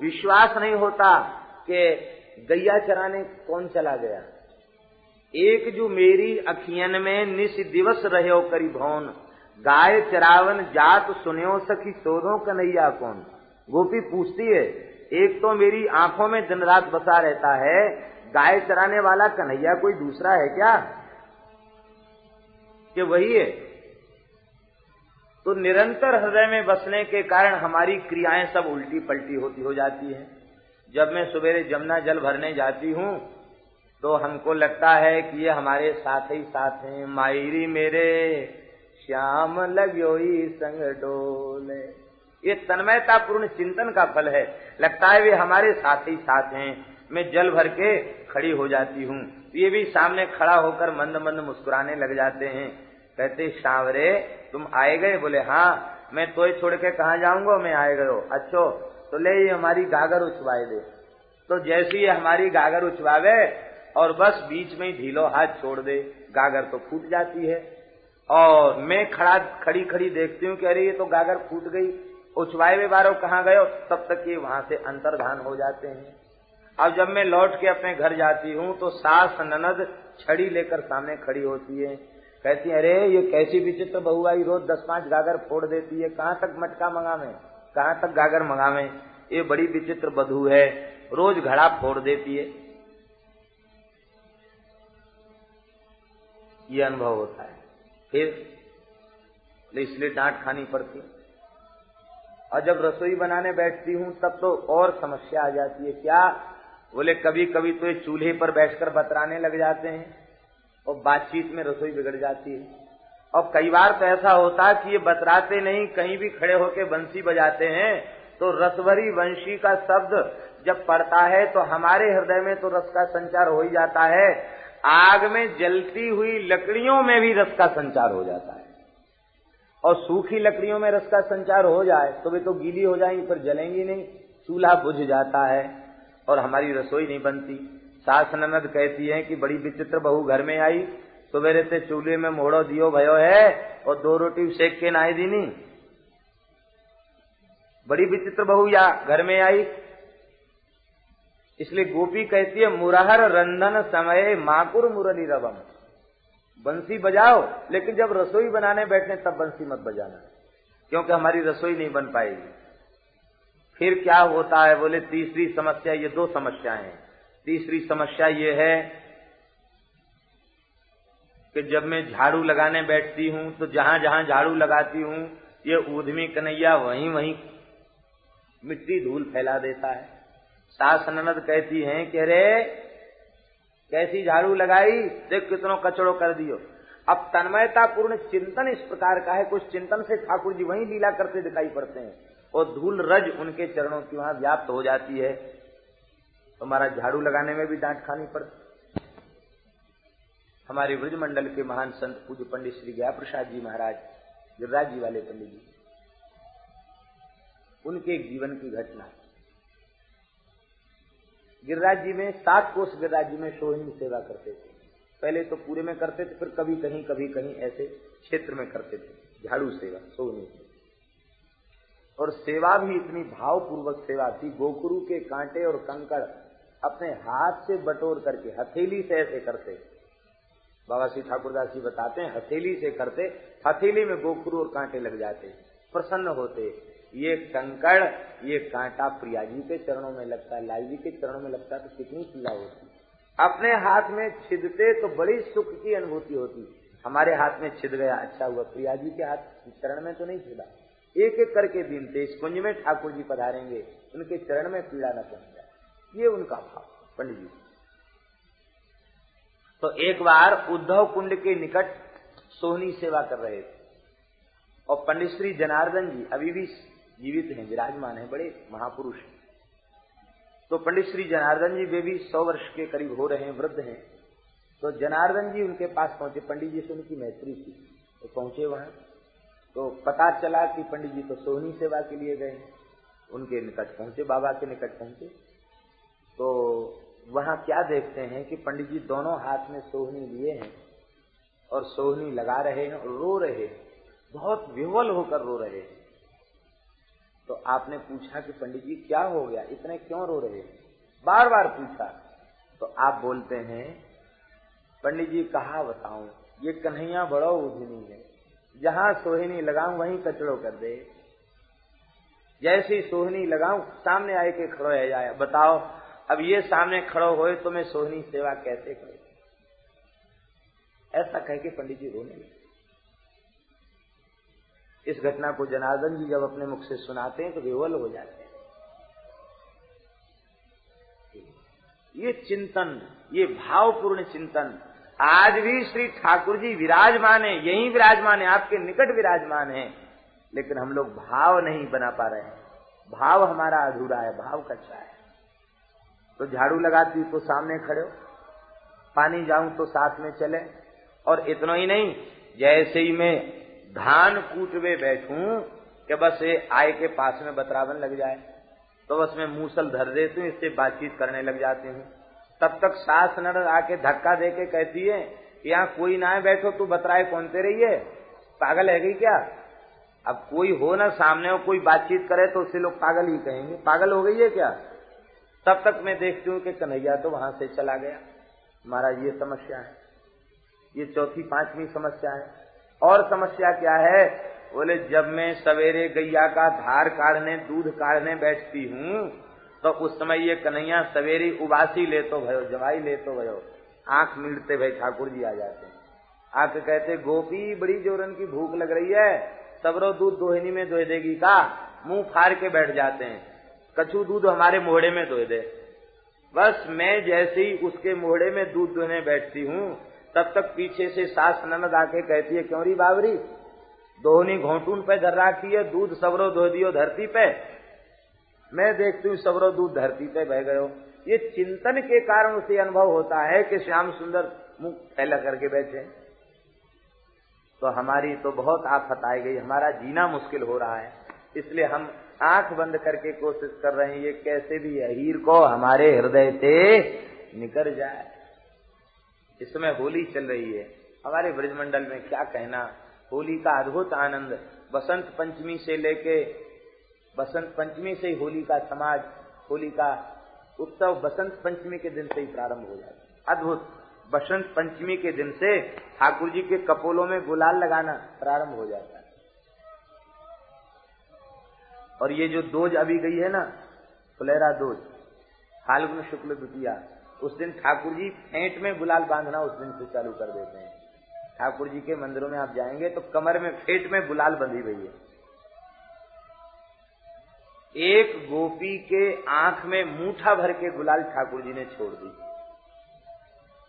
विश्वास नहीं होता कि गैया चराने कौन चला गया। एक जो मेरी अखियन में निस दिवस रहो करी भौन, गाय चरावन जात सुन्यो सखी शोधो कन्हैया कौन। गोपी पूछती है, एक तो मेरी आंखों में दिन रात बसा रहता है, गाय चराने वाला कन्हैया कोई दूसरा है क्या, कि वही है। तो निरंतर हृदय में बसने के कारण हमारी क्रियाएं सब उल्टी पलटी होती हो जाती हैं। जब मैं सवेरे जमुना जल भरने जाती हूं तो हमको लगता है कि ये हमारे साथ ही साथ हैं। मायरी मेरे श्याम लगोई संग डोले, ये तन्मयता पूर्ण चिंतन का फल है। लगता है वे हमारे साथ ही साथ हैं। मैं जल भर के खड़ी हो जाती हूँ, ये भी सामने खड़ा होकर मंद मंद मुस्कुराने लग जाते हैं। कहते, सांवरे तुम आए गए? बोले हाँ, मैं तो छोड़ के कहाँ जाऊंगा, मैं आए गए हो। अच्छो तो ले ये हमारी गागर उछवाए दे। तो जैसी ये हमारी गागर उछवावे और बस बीच में ही ढीलो हाथ छोड़ दे, गागर तो फूट जाती है। और मैं खड़ी खड़ी देखती हूँ कि अरे ये तो गागर फूट गई, उछवाए हुए बारो कहाँ गए, तब तक ये वहां से अंतर्धान हो जाते हैं। अब जब मैं लौट के अपने घर जाती हूँ तो सास ननद छड़ी लेकर सामने खड़ी होती है। कहती है, अरे ये कैसी विचित्र बहू आई, रोज 10-5 गागर फोड़ देती है, कहाँ तक मटका मंगावे, कहाँ तक गागर मंगावे। ये बड़ी विचित्र बधू है, रोज घड़ा फोड़ देती है। ये अनुभव होता है। फिर इसलिए डांट खानी पड़ती है। और जब रसोई बनाने बैठती हूँ तब तो और समस्या आ जाती है। क्या? बोले कभी कभी तो ये चूल्हे पर बैठकर बतराने लग जाते हैं और बातचीत में रसोई बिगड़ जाती है। और कई बार तो ऐसा होता है कि ये बतराते नहीं, कहीं भी खड़े होकर बंसी बजाते हैं तो रसभरी वंशी का शब्द जब पड़ता है तो हमारे हृदय में तो रस का संचार हो ही जाता है। आग में जलती हुई लकड़ियों में भी रस का संचार हो जाता है। और सूखी लकड़ियों में रस का संचार हो जाए तो वे तो गीली हो जाएंगी, फिर जलेंगी नहीं, चूल्हा बुझ जाता है और हमारी रसोई नहीं बनती। सास ननद कहती है कि बड़ी विचित्र बहू घर में आई, सवेरे से चूल्हे में मोड़ो दियो भयो है और 2 रोटी सेक के नाई दी नहीं। बड़ी विचित्र बहू या घर में आई। इसलिए गोपी कहती है, मुरहर रंधन समय माकुर मुरली रवम। बंसी बजाओ, लेकिन जब रसोई बनाने बैठने तब बंसी मत बजाना, क्योंकि हमारी रसोई नहीं बन पाएगी। फिर क्या होता है? बोले तीसरी समस्या, ये 2 समस्याएं हैं। तीसरी समस्या ये है कि जब मैं झाड़ू लगाने बैठती हूं तो जहां जहां झाड़ू लगाती हूं ये ऊधमी कन्हैया वहीं वहीं मिट्टी धूल फैला देता है। सास ननद कहती हैं कि अरे कैसी झाड़ू लगाई, देख कितनों कचड़ो कर दियो। अब तन्मयता पूर्ण चिंतन इस प्रकार का है, कुछ चिंतन से ठाकुर जी वहीं लीला करते दिखाई पड़ते हैं और धूल रज उनके चरणों की वहां व्याप्त हो जाती है। हमारा झाड़ू लगाने में भी डांट खानी पड़ती। हमारे ब्रजमंडल के महान संत पूज्य पंडित श्री गया प्रसाद जी महाराज, गिरिराज जी वाले पंडित जी, उनके जीवन की घटना। गिरिराज जी में 7 कोस गिरिराज जी में सोहिनी सेवा करते थे। पहले तो पूरे में करते थे, फिर कभी कहीं ऐसे क्षेत्र में करते थे झाड़ू सेवा, सोहिनी। और सेवा भी इतनी भावपूर्वक सेवा थी, गोखरू के कांटे और कंकड़ अपने हाथ से बटोर करके हथेली से ऐसे करते। बाबा श्री ठाकुरदास जी बताते हैं हथेली से करते, हथेली में गोखरू और कांटे लग जाते, प्रसन्न होते। ये कंकड़ ये कांटा प्रिया जी के चरणों में लगता है, लाई जी के चरणों में लगता है तो कितनी पीड़ा होती। अपने हाथ में छिदते तो बड़ी सुख की अनुभूति होती। हमारे हाथ में छिद गया, अच्छा हुआ, प्रिया जी के हाथ चरण में तो नहीं छिदा। एक एक करके दिन थे, इस कुंज में ठाकुर जी पधारेंगे, उनके चरण में पीड़ा न पहुंच जाए, ये उनका भाव पंडित जी। तो एक बार उद्धव कुंड के निकट सोहनी सेवा कर रहे थे और पंडित श्री जनार्दन जी अभी भी जीवित हैं, विराजमान हैं, बड़े महापुरुष हैं। तो पंडित श्री जनार्दन जी वे भी 100 वर्ष के करीब हो रहे हैं, वृद्ध हैं। तो जनार्दन जी उनके पास पहुंचे, पंडित जी से उनकी मैत्री थी, तो पहुंचे वहां। तो पता चला कि पंडित जी तो सोहनी सेवा के लिए गए, उनके निकट पहुंचे, बाबा के निकट पहुंचे। तो वहां क्या देखते हैं कि पंडित जी दोनों हाथ में सोहनी लिए हैं और सोहनी लगा रहे हैं और रो रहे हैं, बहुत विह्वल होकर रो रहे हैं। तो आपने पूछा कि पंडित जी क्या हो गया, इतने क्यों रो रहे हैं, बार बार पूछा। तो आप बोलते हैं पंडित जी कहा बताऊं, ये कन्हैया बड़ा उद्यमी है, जहां सोहिनी लगाऊं वहीं कचड़ो कर दे। जैसी सोहनी लगाऊं सामने आए के खड़ो है जाए, बताओ अब ये सामने खड़ो होए तो मैं सोहनी सेवा कैसे करूं। ऐसा कह के पंडित जी रोने लगे। इस घटना को जनार्दन जी जब अपने मुख से सुनाते हैं तो विह्वल हो जाते हैं। ये चिंतन, ये भावपूर्ण चिंतन आज भी श्री ठाकुर जी विराजमान है, यहीं विराजमान है, आपके निकट विराजमान है, लेकिन हम लोग भाव नहीं बना पा रहे हैं। भाव हमारा अधूरा है, भाव कच्चा है। तो झाड़ू लगाती तो सामने खड़े हो, पानी जाऊं तो साथ में चले, और इतना ही नहीं, जैसे ही मैं धान कूटवे बैठूं कि बस ये आय के पास में बतरावन लग जाए, तो बस मैं मूसल धर देती हूँ, इससे बातचीत करने लग जाती हूँ। तब तक सास ननद आके धक्का दे के कहती है यहाँ कोई ना है, बैठो, तू बतराए कौनते रही है, पागल है गई क्या। अब कोई हो ना सामने हो, कोई बातचीत करे तो उससे लोग पागल ही कहेंगे, पागल हो गई है क्या। तब तक मैं देखती हूँ कि कन्हैया तो वहां से चला गया। महाराज ये समस्या है, ये चौथी पांचवी समस्या है। और समस्या क्या है, बोले जब मैं सवेरे गैया का धार काढ़ने, दूध काढ़ने बैठती हूँ तो उस समय ये कन्हैया सवेरे उबासी ले तो भयो, जवाई ले तो भयो, आंख मिलते भाई ठाकुर जी आ जाते हैं। आके कहते गोपी बड़ी जोरन की भूख लग रही है, सबरो दूध दोहिनी में दोह देगी का। मुंह फाड़ के बैठ जाते हैं, कछु दूध हमारे मोहड़े में दोह दे। बस मैं जैसे ही उसके मोहड़े में दूध दोहने बैठती हूँ तब तक पीछे से सास ननद आके कहती है क्यों री बावरी, दोहनी घोटून पे धर रखी है, दूध सबरो धो दियो धरती पे। मैं देखती हूँ सबरो दूध धरती पे बह गयो। ये चिंतन के कारण उसे अनुभव होता है कि श्याम सुंदर मुंह फैला करके बैठे। तो हमारी तो बहुत आफत आ गई, हमारा जीना मुश्किल हो रहा है, इसलिए हम आंख बंद करके कोशिश कर रहे हैं ये कैसे भी अहीर को हमारे हृदय से निकल जाए। इस समय होली चल रही है हमारे ब्रजमंडल में, क्या कहना, होली का अद्भुत आनंद। बसंत पंचमी से लेके, बसंत पंचमी से ही होली का समाज, होली का उत्सव बसंत पंचमी के दिन से ही प्रारंभ हो जाता है। अद्भुत, बसंत पंचमी के दिन से ठाकुर जी के कपोलों में गुलाल लगाना प्रारंभ हो जाता है। और ये जो दोज अभी गई है ना, फुलेरा दोज, फाल्गुन शुक्ल द्वितीया, उस दिन ठाकुर जी फेंट में गुलाल बांधना उस दिन से चालू कर देते हैं। ठाकुर जी के मंदिरों में आप जाएंगे तो कमर में फेंट में गुलाल बंधी हुई है। एक गोपी के आंख में मूठा भर के गुलाल ठाकुर जी ने छोड़ दी।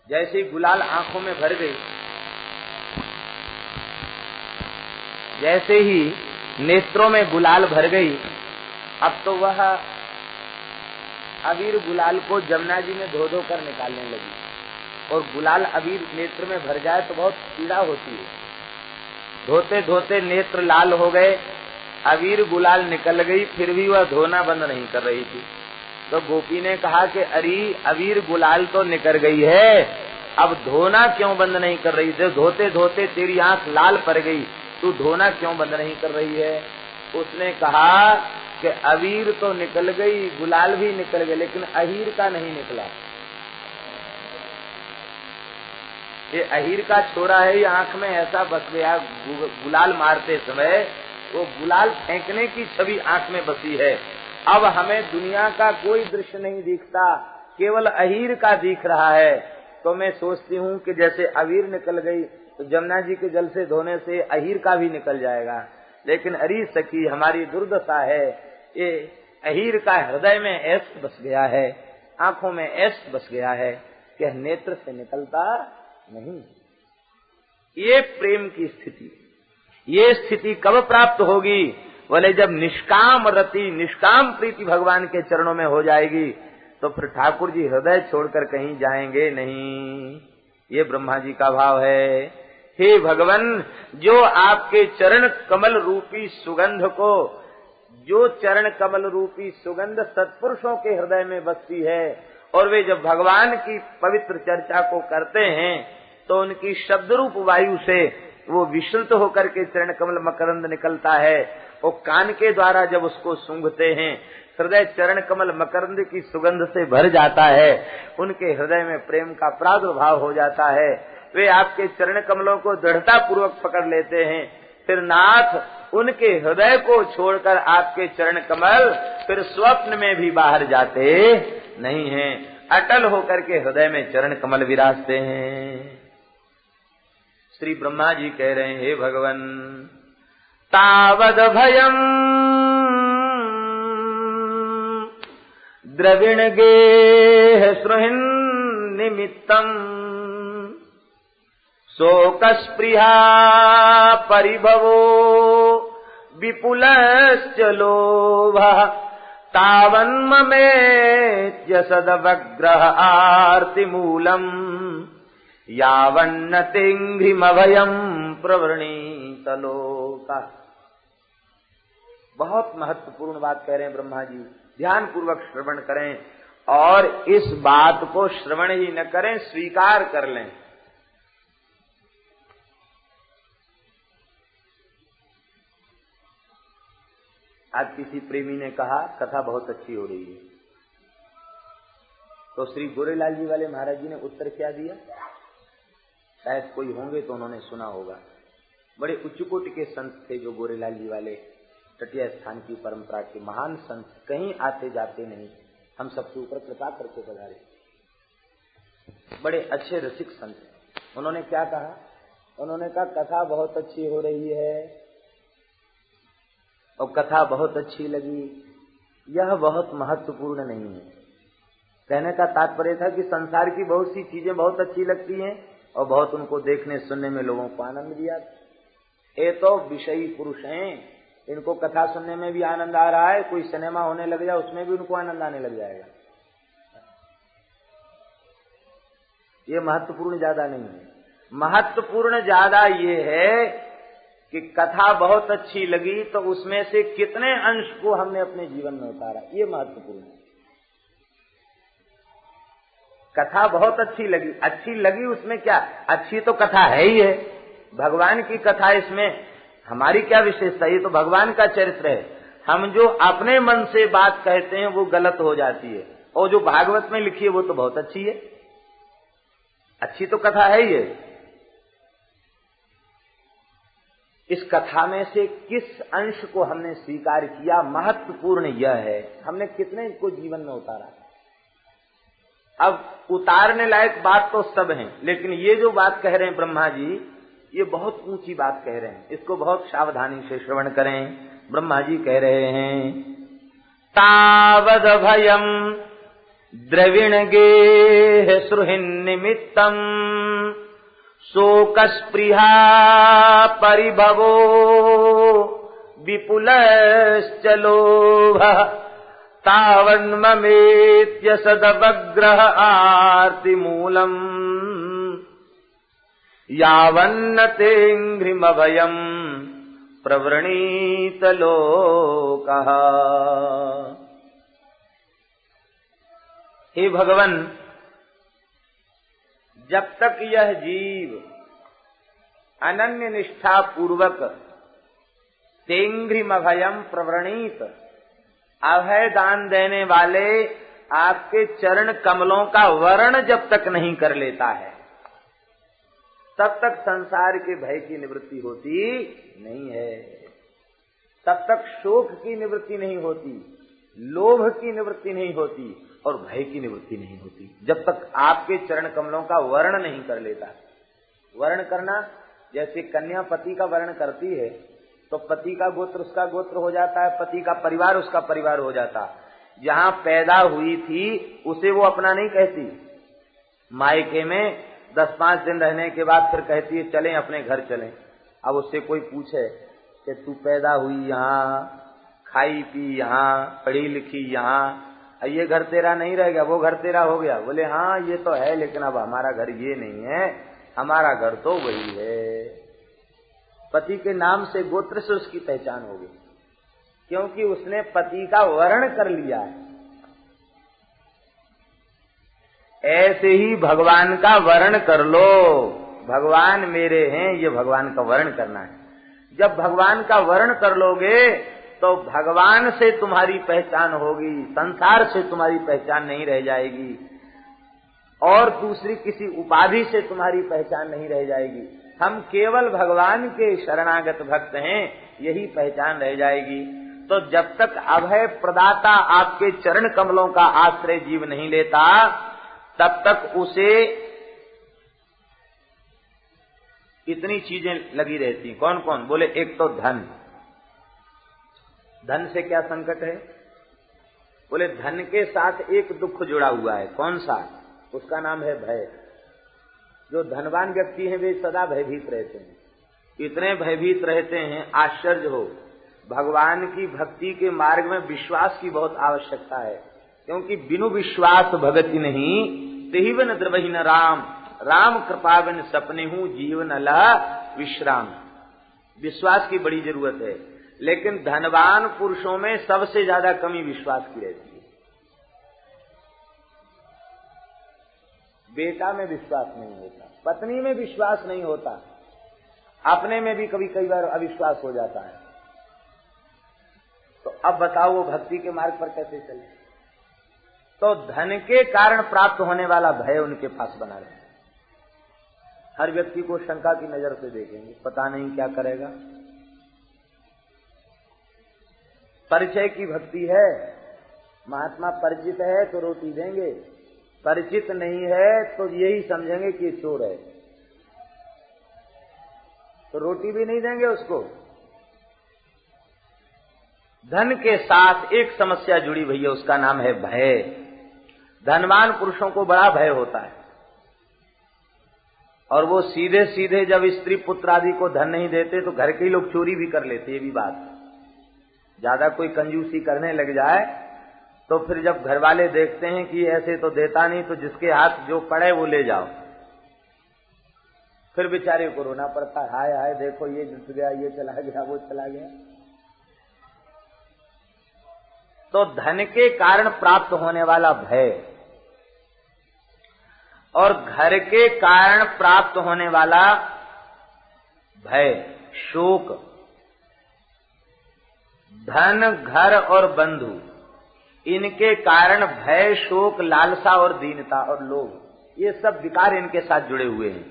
जैसे ही गुलाल आंखों में भर गई, जैसे ही नेत्रों में गुलाल भर गई, अब तो वह अबीर गुलाल को जमुना जी में धो धो कर निकालने लगी। और गुलाल अबीर नेत्र में भर जाए तो बहुत पीड़ा होती है। धोते धोते नेत्र लाल हो गए, अबीर गुलाल निकल गई, फिर भी वह धोना बंद नहीं कर रही थी। तो गोपी ने कहा कि अरे अबीर गुलाल तो निकल गई है, अब धोना क्यों बंद नहीं कर रही? जब धोते धोते तेरी आंख लाल पड़ गई, तू धोना क्यों बंद नहीं कर रही है? उसने कहा कि अबीर तो निकल गई, गुलाल भी निकल गए, लेकिन अहीर का नहीं निकला। ये अहीर का छोरा है, ये आंख में ऐसा बस गया गुलाल मारते समय, वो गुलाल फेंकने की छवि आंख में बसी है। अब हमें दुनिया का कोई दृश्य नहीं दिखता, केवल अहीर का दिख रहा है। तो मैं सोचती हूँ कि जैसे अबीर निकल गई तो जमुना जी के जल से धोने से अहीर का भी निकल जाएगा। लेकिन अरे सखी, हमारी दुर्दशा है, ये अहीर का हृदय में ऐसा बस गया है, आंखों में ऐसा बस गया है कि नेत्र से निकलता नहीं। ये प्रेम की स्थिति, ये स्थिति कब प्राप्त होगी? बोले जब निष्काम रति, निष्काम प्रीति भगवान के चरणों में हो जाएगी, तो फिर ठाकुर जी हृदय छोड़कर कहीं जाएंगे नहीं। ये ब्रह्मा जी का भाव है। हे भगवान, जो आपके चरण कमल रूपी सुगंध को, जो चरण कमल रूपी सुगंध सत्पुरुषों के हृदय में बसती है, और वे जब भगवान की पवित्र चर्चा को करते हैं तो उनकी शब्द रूप वायु से वो विश्रुत होकर के चरण कमल मकरंद निकलता है। वो कान के द्वारा जब उसको सूंघते हैं, हृदय चरण कमल मकरंद की सुगंध से भर जाता है, उनके हृदय में प्रेम का प्रादुर्भाव हो जाता है। वे आपके चरण कमलों को दृढ़ता पूर्वक पकड़ लेते हैं। फिर नाथ उनके हृदय को छोड़कर आपके चरण कमल फिर स्वप्न में भी बाहर जाते नहीं हैं, अटल होकर के हृदय में चरण कमल विराजते हैं। श्री ब्रह्मा जी कह रहे हैं, हे भगवन, तावद भयम द्रविण गेह सुहृन् निमित्तम शोकस्पृहा परिभवो विपुलश्च लोभः तावन्ममेत्य सदवग्रह आर्तिमूलम् यावन्न तिंघ्रिमभयम् प्रवृणीत लोका। बहुत महत्वपूर्ण बात कह रहे हैं ब्रह्मा जी, ध्यान पूर्वक श्रवण करें और इस बात को श्रवण ही न करें, स्वीकार कर लें। आज किसी प्रेमी ने कहा कथा बहुत अच्छी हो रही है, तो श्री गोरेलाल जी वाले महाराज जी ने उत्तर क्या दिया? शायद कोई होंगे तो उन्होंने सुना होगा। बड़े उच्च कोटि के संत थे जो गोरेलाल जी वाले, तटीय स्थान की परंपरा के महान संत, कहीं आते जाते नहीं, हम सबके ऊपर कृपा करके पधारे, बड़े अच्छे रसिक संत। उन्होंने क्या कहा? उन्होंने कहा कथा बहुत अच्छी हो रही है और कथा बहुत अच्छी लगी, यह बहुत महत्वपूर्ण नहीं है। कहने का तात्पर्य था कि संसार की बहुत सी चीजें बहुत अच्छी लगती हैं और बहुत उनको देखने सुनने में लोगों को आनंद दिया। ये तो विषयी पुरुष हैं, इनको कथा सुनने में भी आनंद आ रहा है, कोई सिनेमा होने लग जाए उसमें भी उनको आनंद आने लग जाएगा। ये महत्वपूर्ण ज्यादा नहीं है। महत्वपूर्ण ज्यादा ये है कि कथा बहुत अच्छी लगी तो उसमें से कितने अंश को हमने अपने जीवन में उतारा, ये महत्वपूर्ण है। कथा बहुत अच्छी लगी उसमें क्या, अच्छी तो कथा है ही है, भगवान की कथा, इसमें हमारी क्या विशेषता? ये तो भगवान का चरित्र है। हम जो अपने मन से बात कहते हैं वो गलत हो जाती है, और जो भागवत में लिखी है वो तो बहुत अच्छी है, अच्छी तो कथा है ही है। इस कथा में से किस अंश को हमने स्वीकार किया, महत्वपूर्ण यह है, हमने कितने को जीवन में उतारा। अब उतारने लायक बात तो सब है, लेकिन ये जो बात कह रहे हैं ब्रह्मा जी, ये बहुत ऊंची बात कह रहे हैं, इसको बहुत सावधानी से श्रवण करें। ब्रह्मा जी कह रहे हैं, तावद भयम द्रविण गेह सुहृन् निमित्तम शोकस्पृहा परिभवो विपुलश्च लोभः तावन्ममेत्य सदवग्रह आर्तिमूलम् यावन्न तेऽङ्घ्रिमभयम् प्रवृणीत लोकः। हे भगवन, जब तक यह जीव अनन्य निष्ठा पूर्वक तेंघ्रिमभयम प्रवृणीत अभय दान देने वाले आपके चरण कमलों का वर्ण जब तक नहीं कर लेता है, तब तक संसार के भय की निवृत्ति होती नहीं है। तब तक शोक की निवृत्ति नहीं होती, लोभ की निवृत्ति नहीं होती और भय की निवृत्ति नहीं होती, जब तक आपके चरण कमलों का वर्ण नहीं कर लेता। वर्ण करना, जैसे कन्या पति का वर्ण करती है तो पति का गोत्र उसका गोत्र हो जाता है, पति का परिवार उसका परिवार हो जाता। जहां पैदा हुई थी उसे वो अपना नहीं कहती, मायके में 10-5 दिन रहने के बाद फिर कहती है चलें अपने घर चलें। अब उससे कोई पूछे कि तू पैदा हुई यहाँ, खाई पी यहाँ, पढ़ी लिखी यहाँ, ये घर तेरा नहीं रह गया, वो घर तेरा हो गया? बोले हाँ ये तो है, लेकिन अब हमारा घर ये नहीं है, हमारा घर तो वही है। पति के नाम से, गोत्र से उसकी पहचान हो गई, क्योंकि उसने पति का वर्ण कर लिया है। ऐसे ही भगवान का वर्ण कर लो, भगवान मेरे हैं, ये भगवान का वर्ण करना है। जब भगवान का वर्ण कर लोगे तो भगवान से तुम्हारी पहचान होगी, संसार से तुम्हारी पहचान नहीं रह जाएगी और दूसरी किसी उपाधि से तुम्हारी पहचान नहीं रह जाएगी। हम केवल भगवान के शरणागत भक्त हैं, यही पहचान रह जाएगी। तो जब तक अभय प्रदाता आपके चरण कमलों का आश्रय जीव नहीं लेता, तब तक उसे इतनी चीजें लगी रहती। कौन कौन? बोले एक तो धन। धन से क्या संकट है? बोले धन के साथ एक दुख जुड़ा हुआ है। कौन सा? उसका नाम है भय। जो धनवान व्यक्ति हैं वे सदा भयभीत रहते हैं, इतने भयभीत रहते हैं आश्चर्य हो। भगवान की भक्ति के मार्ग में विश्वास की बहुत आवश्यकता है, क्योंकि बिनु विश्वास भगति नहीं, तेहिवन द्रवहि न राम, राम कृपा बिन सपने हूं जीवन लह विश्राम। विश्वास की बड़ी जरूरत है, लेकिन धनवान पुरुषों में सबसे ज्यादा कमी विश्वास की रहती है। बेटा में विश्वास नहीं होता, पत्नी में विश्वास नहीं होता, अपने में भी कई बार अविश्वास हो जाता है। तो अब बताओ वो भक्ति के मार्ग पर कैसे चले? तो धन के कारण प्राप्त होने वाला भय उनके पास बना रहे। हर व्यक्ति को शंका की नजर से देखेंगे, पता नहीं क्या करेगा। परिचय की भक्ति है, महात्मा परिचित है तो रोटी देंगे, परिचित नहीं है तो यही समझेंगे कि चोर है, तो रोटी भी नहीं देंगे उसको। धन के साथ एक समस्या जुड़ी भैया, उसका नाम है भय। धनवान पुरुषों को बड़ा भय होता है और वो सीधे सीधे जब स्त्री पुत्र आदि को धन नहीं देते तो घर के ही लोग चोरी भी कर लेते। ये भी बात, ज्यादा कोई कंजूसी करने लग जाए तो फिर जब घर वाले देखते हैं कि ऐसे तो देता नहीं, तो जिसके हाथ जो पड़े वो ले जाओ। फिर बेचारे को रोना पड़ता है, हाय हाय देखो ये जुट गया, ये चला गया, वो चला गया। तो धन के कारण प्राप्त होने वाला भय और घर के कारण प्राप्त होने वाला भय, शोक, धन, घर और बंधु, इनके कारण भय, शोक, लालसा और दीनता और लोभ, ये सब विकार इनके साथ जुड़े हुए हैं।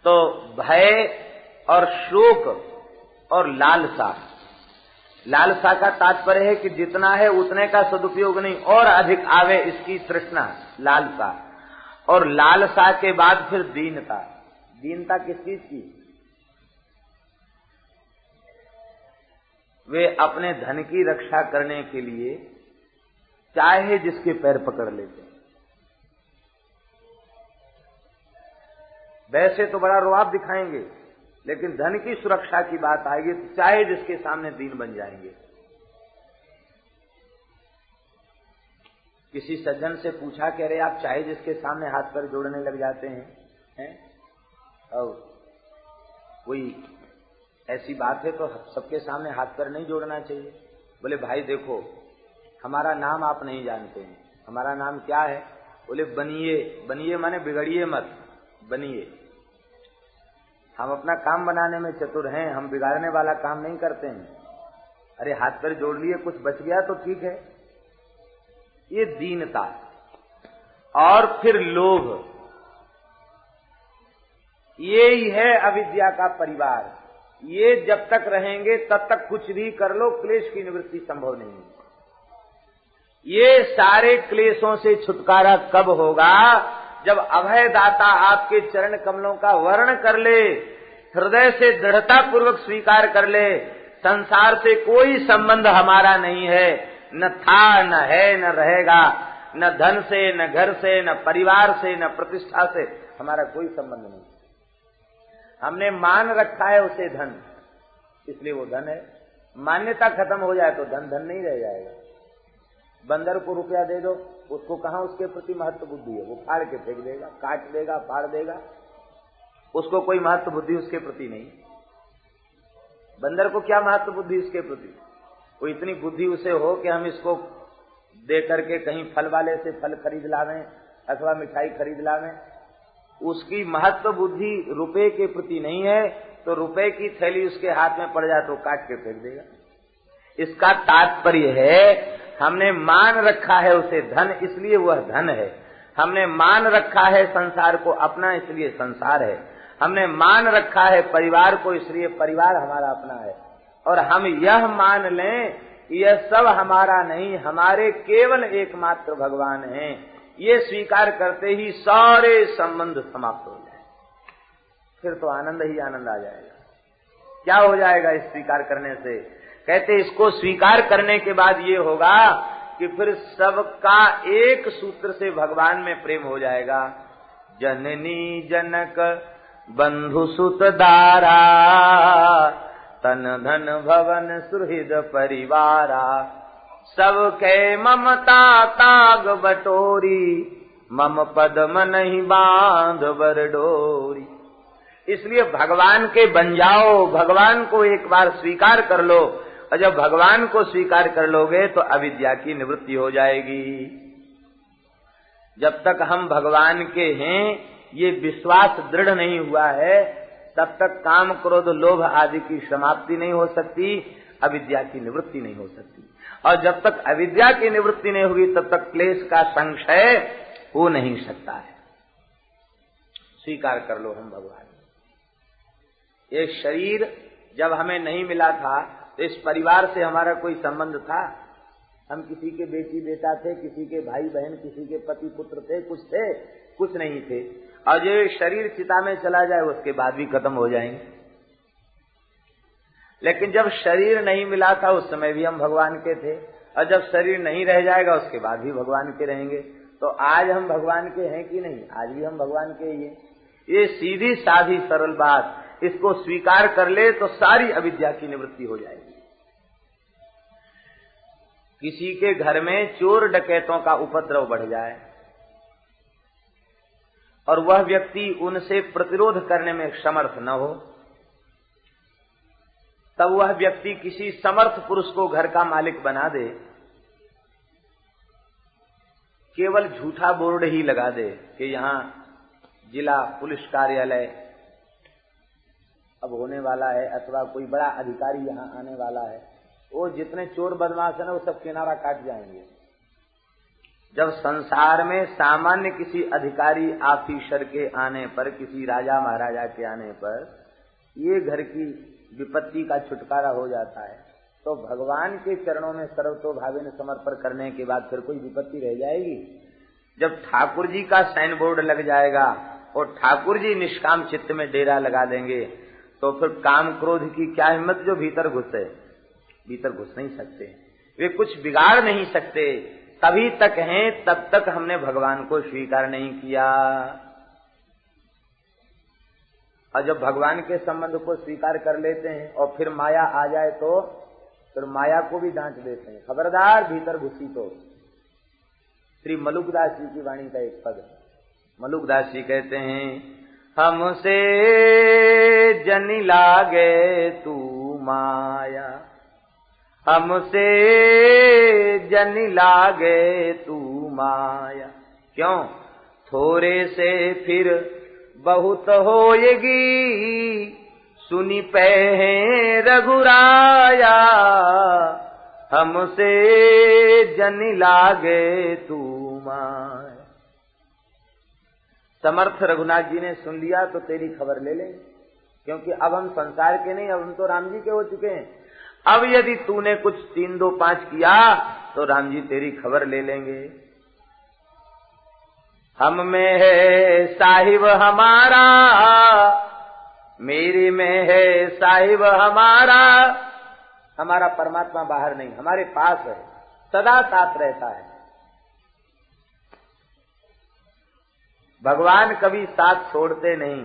तो भय और शोक और लालसा, लालसा का तात्पर्य है कि जितना है उतने का सदुपयोग नहीं, और अधिक आवे इसकी तृष्णा, लालसा। और लालसा के बाद फिर दीनता। दीनता किस चीज की? वे अपने धन की रक्षा करने के लिए चाहे जिसके पैर पकड़ लेते। वैसे तो बड़ा रुआब दिखाएंगे, लेकिन धन की सुरक्षा की बात आएगी तो चाहे जिसके सामने दीन बन जाएंगे। किसी सज्जन से पूछा, कह रहे आप चाहे जिसके सामने हाथ पैर जोड़ने लग जाते हैं? और कोई ऐसी बात है तो सबके सामने हाथ पैर नहीं जोड़ना चाहिए। बोले भाई देखो, हमारा नाम आप नहीं जानते हैं। हमारा नाम क्या है? बोले बनिए। बनिए माने बिगड़िए मत, बनिए। हम अपना काम बनाने में चतुर हैं, हम बिगाड़ने वाला काम नहीं करते हैं। अरे हाथ पैर जोड़ लिए, कुछ बच गया तो ठीक है। ये दीनता। और फिर लोभ, ये ही है अविद्या का परिवार। ये जब तक रहेंगे तब तक कुछ भी कर लो, क्लेश की निवृत्ति संभव नहीं है। ये सारे क्लेशों से छुटकारा कब होगा? जब अभयदाता आपके चरण कमलों का वर्ण कर ले, हृदय से दृढ़ता पूर्वक स्वीकार कर ले, संसार से कोई संबंध हमारा नहीं है, न था, न है, न रहेगा, न धन से, न घर से, न परिवार से, न प्रतिष्ठा से हमारा कोई संबंध नहीं। हमने मान रखा है उसे धन, इसलिए वो धन है। मान्यता खत्म हो जाए तो धन धन नहीं रह जाएगा। बंदर को रुपया दे दो, उसको कहां उसके प्रति महत्व बुद्धि है? वो फाड़ के फेंक देगा, काट देगा, फाड़ देगा, उसको कोई महत्व बुद्धि उसके प्रति नहीं। बंदर को क्या महत्व बुद्धि उसके प्रति? वो इतनी बुद्धि उसे हो कि हम इसको दे करके कहीं फल वाले से फल खरीद लावें अथवा मिठाई खरीद लावें, उसकी महत्व बुद्धि रुपए के प्रति नहीं है, तो रुपए की थैली उसके हाथ में पड़ जाए तो काट के फेंक देगा। इसका तात्पर्य है हमने मान रखा है उसे धन, इसलिए वह धन है। हमने मान रखा है संसार को अपना, इसलिए संसार है। हमने मान रखा है परिवार को, इसलिए परिवार हमारा अपना है। और हम यह मान लें यह सब हमारा नहीं, हमारे केवल एकमात्र भगवान हैं, ये स्वीकार करते ही सारे संबंध समाप्त हो जाए। फिर तो आनंद ही आनंद आ जाएगा। क्या हो जाएगा इस स्वीकार करने से? कहते इसको स्वीकार करने के बाद ये होगा कि फिर सबका एक सूत्र से भगवान में प्रेम हो जाएगा। जननी जनक बंधु सुत दारा, तन धन भवन सुहृद परिवारा, सबके ममता ताग बटोरी, मम पद मन ही बांध बर डोरी। इसलिए भगवान के बन जाओ, भगवान को एक बार स्वीकार कर लो, और जब भगवान को स्वीकार कर लोगे तो अविद्या की निवृत्ति हो जाएगी। जब तक हम भगवान के हैं ये विश्वास दृढ़ नहीं हुआ है, तब तक काम क्रोध लोभ आदि की समाप्ति नहीं हो सकती, अविद्या की निवृत्ति नहीं हो सकती। और जब तक अविद्या की निवृत्ति नहीं होगी तब तक क्लेश का संशय हो नहीं सकता है। स्वीकार कर लो हम भगवान। ये शरीर जब हमें नहीं मिला था तो इस परिवार से हमारा कोई संबंध था? हम किसी के बेटी बेटा थे, किसी के भाई बहन, किसी के पति पुत्र थे? कुछ नहीं थे। और ये शरीर चिता में चला जाए उसके बाद भी खत्म हो जाएंगे। लेकिन जब शरीर नहीं मिला था उस समय भी हम भगवान के थे, और जब शरीर नहीं रह जाएगा उसके बाद भी भगवान के रहेंगे। तो आज हम भगवान के हैं कि नहीं? आज भी हम भगवान के ही हैं। ये सीधी साधी सरल बात, इसको स्वीकार कर ले तो सारी अविद्या की निवृत्ति हो जाएगी। किसी के घर में चोर डकैतों का उपद्रव बढ़ जाए और वह व्यक्ति उनसे प्रतिरोध करने में समर्थ न हो, तब वह व्यक्ति किसी समर्थ पुरुष को घर का मालिक बना दे, केवल झूठा बोर्ड ही लगा दे कि यहाँ जिला पुलिस कार्यालय अब होने वाला है अथवा कोई बड़ा अधिकारी यहाँ आने वाला है, वो जितने चोर बदमाश है ना वो सब किनारा काट जाएंगे। जब संसार में सामान्य किसी अधिकारी ऑफिसर के आने पर, किसी राजा महाराजा के आने पर ये घर की विपत्ति का छुटकारा हो जाता है, तो भगवान के चरणों में सर्वतोभावेन समर्पण करने के बाद फिर कोई विपत्ति रह जाएगी? जब ठाकुर जी का साइन बोर्ड लग जाएगा और ठाकुर जी निष्काम चित्त में डेरा लगा देंगे, तो फिर काम क्रोध की क्या हिम्मत जो भीतर घुसे? भीतर घुस नहीं सकते, वे कुछ बिगाड़ नहीं सकते। तभी तक हैं तब तक हमने भगवान को स्वीकार नहीं किया। और जब भगवान के संबंध को स्वीकार कर लेते हैं और फिर माया आ जाए तो फिर माया को भी डांट देते हैं, खबरदार भीतर घुसी तो। श्री मलुकदास जी की वाणी का एक पद, मलुकदास जी कहते हैं, हमसे जनि लागे तू माया, हमसे जनि लागे तू माया, क्यों थोड़े से फिर बहुत होएगी, सुनी पै रघुराया, हमसे जनि लागे तू माया। समर्थ रघुनाथ जी ने सुन लिया तो तेरी खबर ले लेंगे, क्योंकि अब हम संसार के नहीं, अब हम तो राम जी के हो चुके हैं। अब यदि तूने कुछ 3, 2, 5 किया तो राम जी तेरी खबर ले लेंगे। हम में है साहिब हमारा, मेरे में है साहिब हमारा, हमारा परमात्मा बाहर नहीं, हमारे पास है, सदा साथ रहता है। भगवान कभी साथ छोड़ते नहीं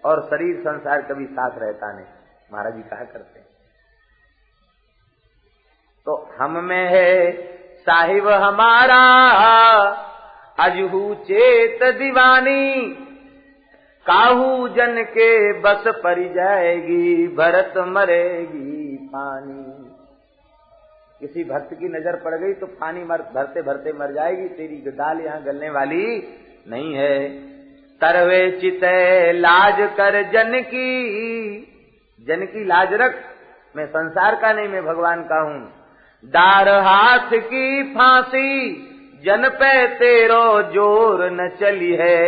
और शरीर संसार कभी साथ रहता नहीं, महाराज जी कहा करते हैं। तो हम में है साहिब हमारा, अजहू चेत दीवानी, काहू जन के बस परी जाएगी, भरत मरेगी पानी। किसी भक्त की नजर पड़ गई तो पानी भरते भरते मर जाएगी, तेरी दाल यहाँ गलने वाली नहीं है। तरवे चिते लाज कर जन की लाज रख, मैं संसार का नहीं, मैं भगवान का हूँ। दार हाथ की फांसी, जन पे तेरो जोर न चली है,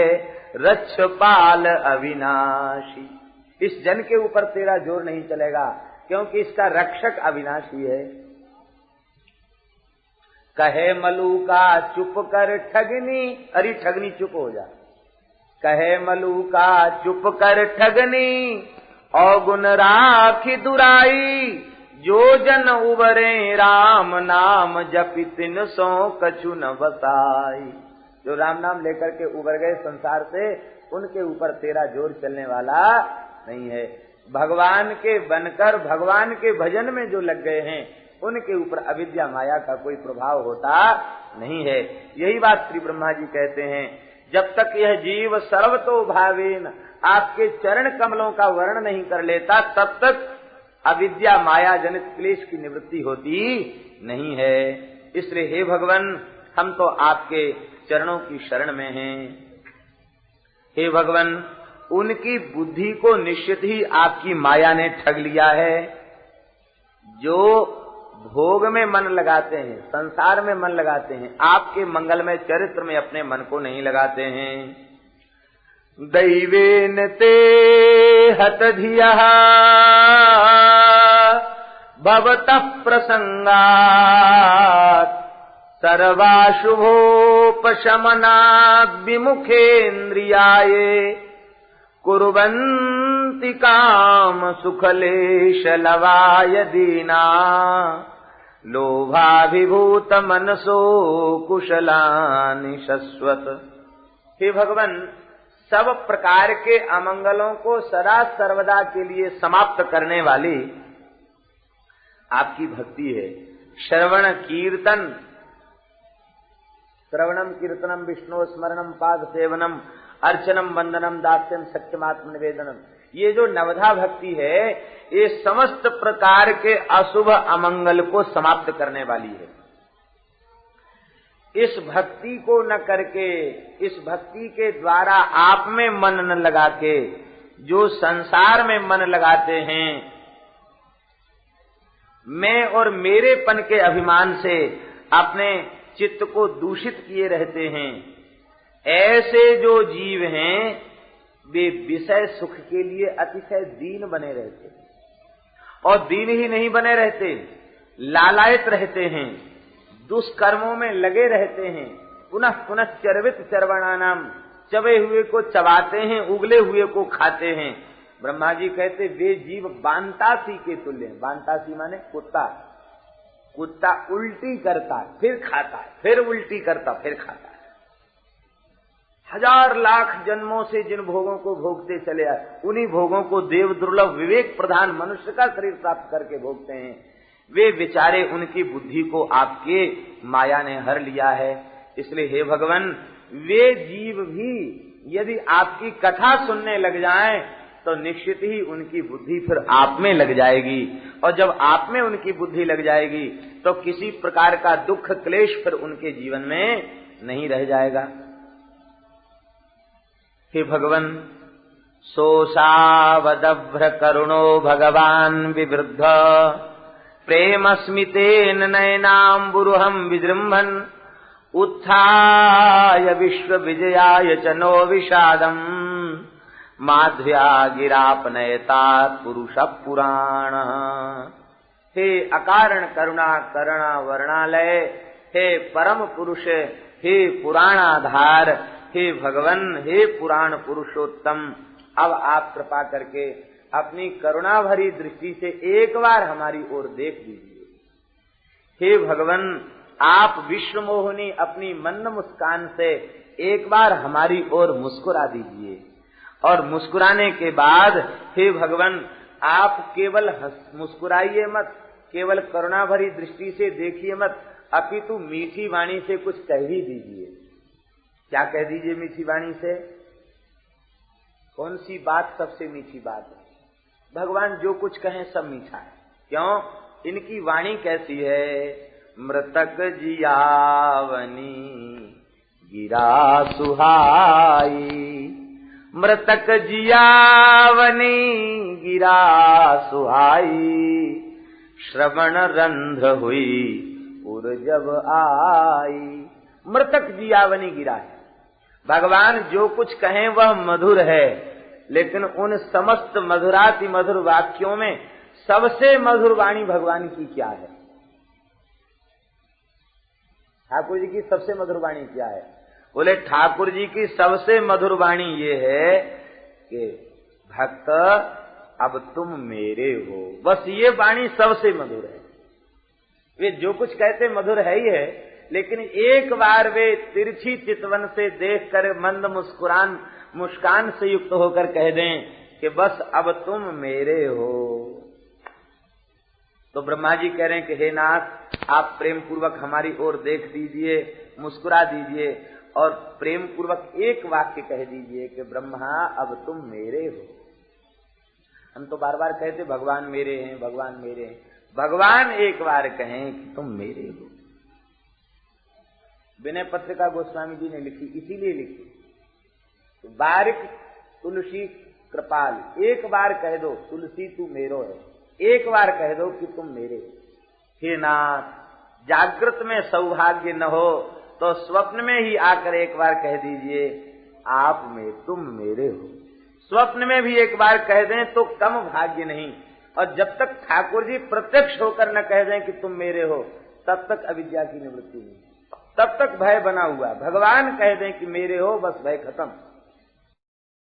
रक्षपाल अविनाशी। इस जन के ऊपर तेरा जोर नहीं चलेगा, क्योंकि इसका रक्षक अविनाशी है। कहे मलू का चुप कर ठगनी, अरे ठगनी चुप हो जा। कहे मलू का चुप कर ठगनी, औगुन राखी दुराई, जो जन उबरे राम नाम जपि तिन सो कछु न बसाई। जो राम नाम लेकर के उबर गए संसार से, उनके ऊपर तेरा जोर चलने वाला नहीं है। भगवान के बनकर भगवान के भजन में जो लग गए हैं, उनके ऊपर अविद्या माया का कोई प्रभाव होता नहीं है। यही बात श्री ब्रह्मा जी कहते हैं, जब तक यह जीव सर्वतो भावेन आपके चरण कमलों का वर्ण नहीं कर लेता, तब तक अविद्या माया जनित क्लेश की निवृत्ति होती नहीं है। इसलिए हे भगवान, हम तो आपके चरणों की शरण में हैं। हे भगवान, उनकी बुद्धि को निश्चित ही आपकी माया ने ठग लिया है। जो भोग में मन लगाते हैं, संसार में मन लगाते हैं, आपके मंगलमय चरित्र में अपने मन को नहीं लगाते हैं। दैवेन ते हत धिया भवतः प्रसंगात्, सर्वाशुभोपशमनात् विमुखेन्द्रियाये, कुर्वन्ति काम सुखलेशलवाय दीना, लोभाभिभूत मनसो कुशलानि शश्वत। हे भगवान, सब प्रकार के अमंगलों को सदा सर्वदा के लिए समाप्त करने वाली आपकी भक्ति है। श्रवण कीर्तन, श्रवणम कीर्तनम विष्णु स्मरणम पाद सेवनम अर्चनम वंदनम दास्यम सत्यमात्म निवेदनम, ये जो नवधा भक्ति है, ये समस्त प्रकार के अशुभ अमंगल को समाप्त करने वाली है। इस भक्ति को न करके, इस भक्ति के द्वारा आप में मन न लगा के जो संसार में मन लगाते हैं, मैं और मेरेपन के अभिमान से अपने चित्त को दूषित किए रहते हैं, ऐसे जो जीव हैं वे विषय सुख के लिए अतिशय दीन बने रहते हैं। और दीन ही नहीं बने रहते, लालायित रहते हैं, दुष्कर्मों में लगे रहते हैं। पुनः पुनः चर्वित चर्वणानाम, चबे हुए को चबाते हैं, उगले हुए को खाते हैं। ब्रह्मा जी कहते वे जीव बांतासी के तुल्य हैं। बांतासी माने कुत्ता। कुत्ता उल्टी करता है फिर खाता है, फिर उल्टी करता फिर खाता है। हजार लाख जन्मों से जिन भोगों को भोगते चले आए, उन्हीं भोगों को देव दुर्लभ विवेक प्रधान मनुष्य का शरीर प्राप्त करके भोगते हैं। वे बेचारे, उनकी बुद्धि को आपके माया ने हर लिया है। इसलिए हे भगवान, वे जीव भी यदि आपकी कथा सुनने लग जाएं तो निश्चित ही उनकी बुद्धि फिर आप में लग जाएगी, और जब आप में उनकी बुद्धि लग जाएगी तो किसी प्रकार का दुख क्लेश फिर उनके जीवन में नहीं रह जाएगा। हे भगवान, सोसावदभ्र करुणो भगवान विवृद्ध प्रेम स्मितेन नयनाम्बुरुहं विजृंभन् उत्थाय विश्व विजयाय च नो विषादम् माध्व्या गिरापनयता पुरुष पुराण। हे अकारण करुणा करुणा वर्णालय, हे परम पुरुष, हे पुराणाधार, हे भगवन, हे पुराण पुरुषोत्तम, अब आप कृपा करके अपनी करुणा भरी दृष्टि से एक बार हमारी ओर देख दीजिए। हे भगवन, आप विश्व मोहिनी अपनी मंद मुस्कान से एक बार हमारी ओर मुस्कुरा दीजिए, और मुस्कुराने के बाद हे भगवन, आप केवल मुस्कुराइए मत, केवल करुणा भरी दृष्टि से देखिए मत, अपितु मीठी वाणी से कुछ कह ही दीजिए। क्या कह दीजिए मीठी वाणी से? कौन सी बात सबसे मीठी बात है? भगवान जो कुछ कहें सब मीठा है। क्यों? इनकी वाणी कैसी है? मृतक जियावनी गिरा सुहाई, मृतक जियावनी गिरा सुहाई, श्रवण रंध्र हुई उर जब आई। मृतक जियावनी गिरा है। भगवान जो कुछ कहें वह मधुर है, लेकिन उन समस्त मधुराति मधुर वाक्यों में सबसे मधुर वाणी भगवान की क्या है? ठाकुर जी की सबसे मधुर वाणी क्या है? बोले ठाकुर जी की सबसे मधुर वाणी ये है कि भक्त अब तुम मेरे हो। बस ये वाणी सबसे मधुर है। वे जो कुछ कहते मधुर है ही है, लेकिन एक बार वे तिरछी चितवन से देखकर मंद मुस्कान से युक्त होकर कह दें कि बस अब तुम मेरे हो। तो ब्रह्मा जी कह रहे हैं कि हे नाथ, आप प्रेम पूर्वक हमारी ओर देख दीजिए, मुस्कुरा दीजिए, और प्रेम पूर्वक एक वाक्य कह दीजिए कि ब्रह्मा अब तुम मेरे हो। हम तो बार बार कहते भगवान मेरे हैं, भगवान मेरे हैं। भगवान एक बार कहें कि तुम मेरे हो। विनय पत्रिका गोस्वामी जी ने लिखी, इसीलिए लिखी बारिक तुलसी कृपाल, एक बार कह दो तुलसी तू मेरो है, एक बार कह दो कि तुम मेरे हो। हे नाथ, जागृत में सौभाग्य न हो तो स्वप्न में ही आकर एक बार कह दीजिए आप में तुम मेरे हो। स्वप्न में भी एक बार कह दें तो कम भाग्य नहीं, और जब तक ठाकुर जी प्रत्यक्ष होकर न कह दें कि तुम मेरे हो तब तक अविद्या की निवृत्ति नहीं, तब तक भय बना हुआ। भगवान कह दें कि मेरे हो, बस भय खत्म।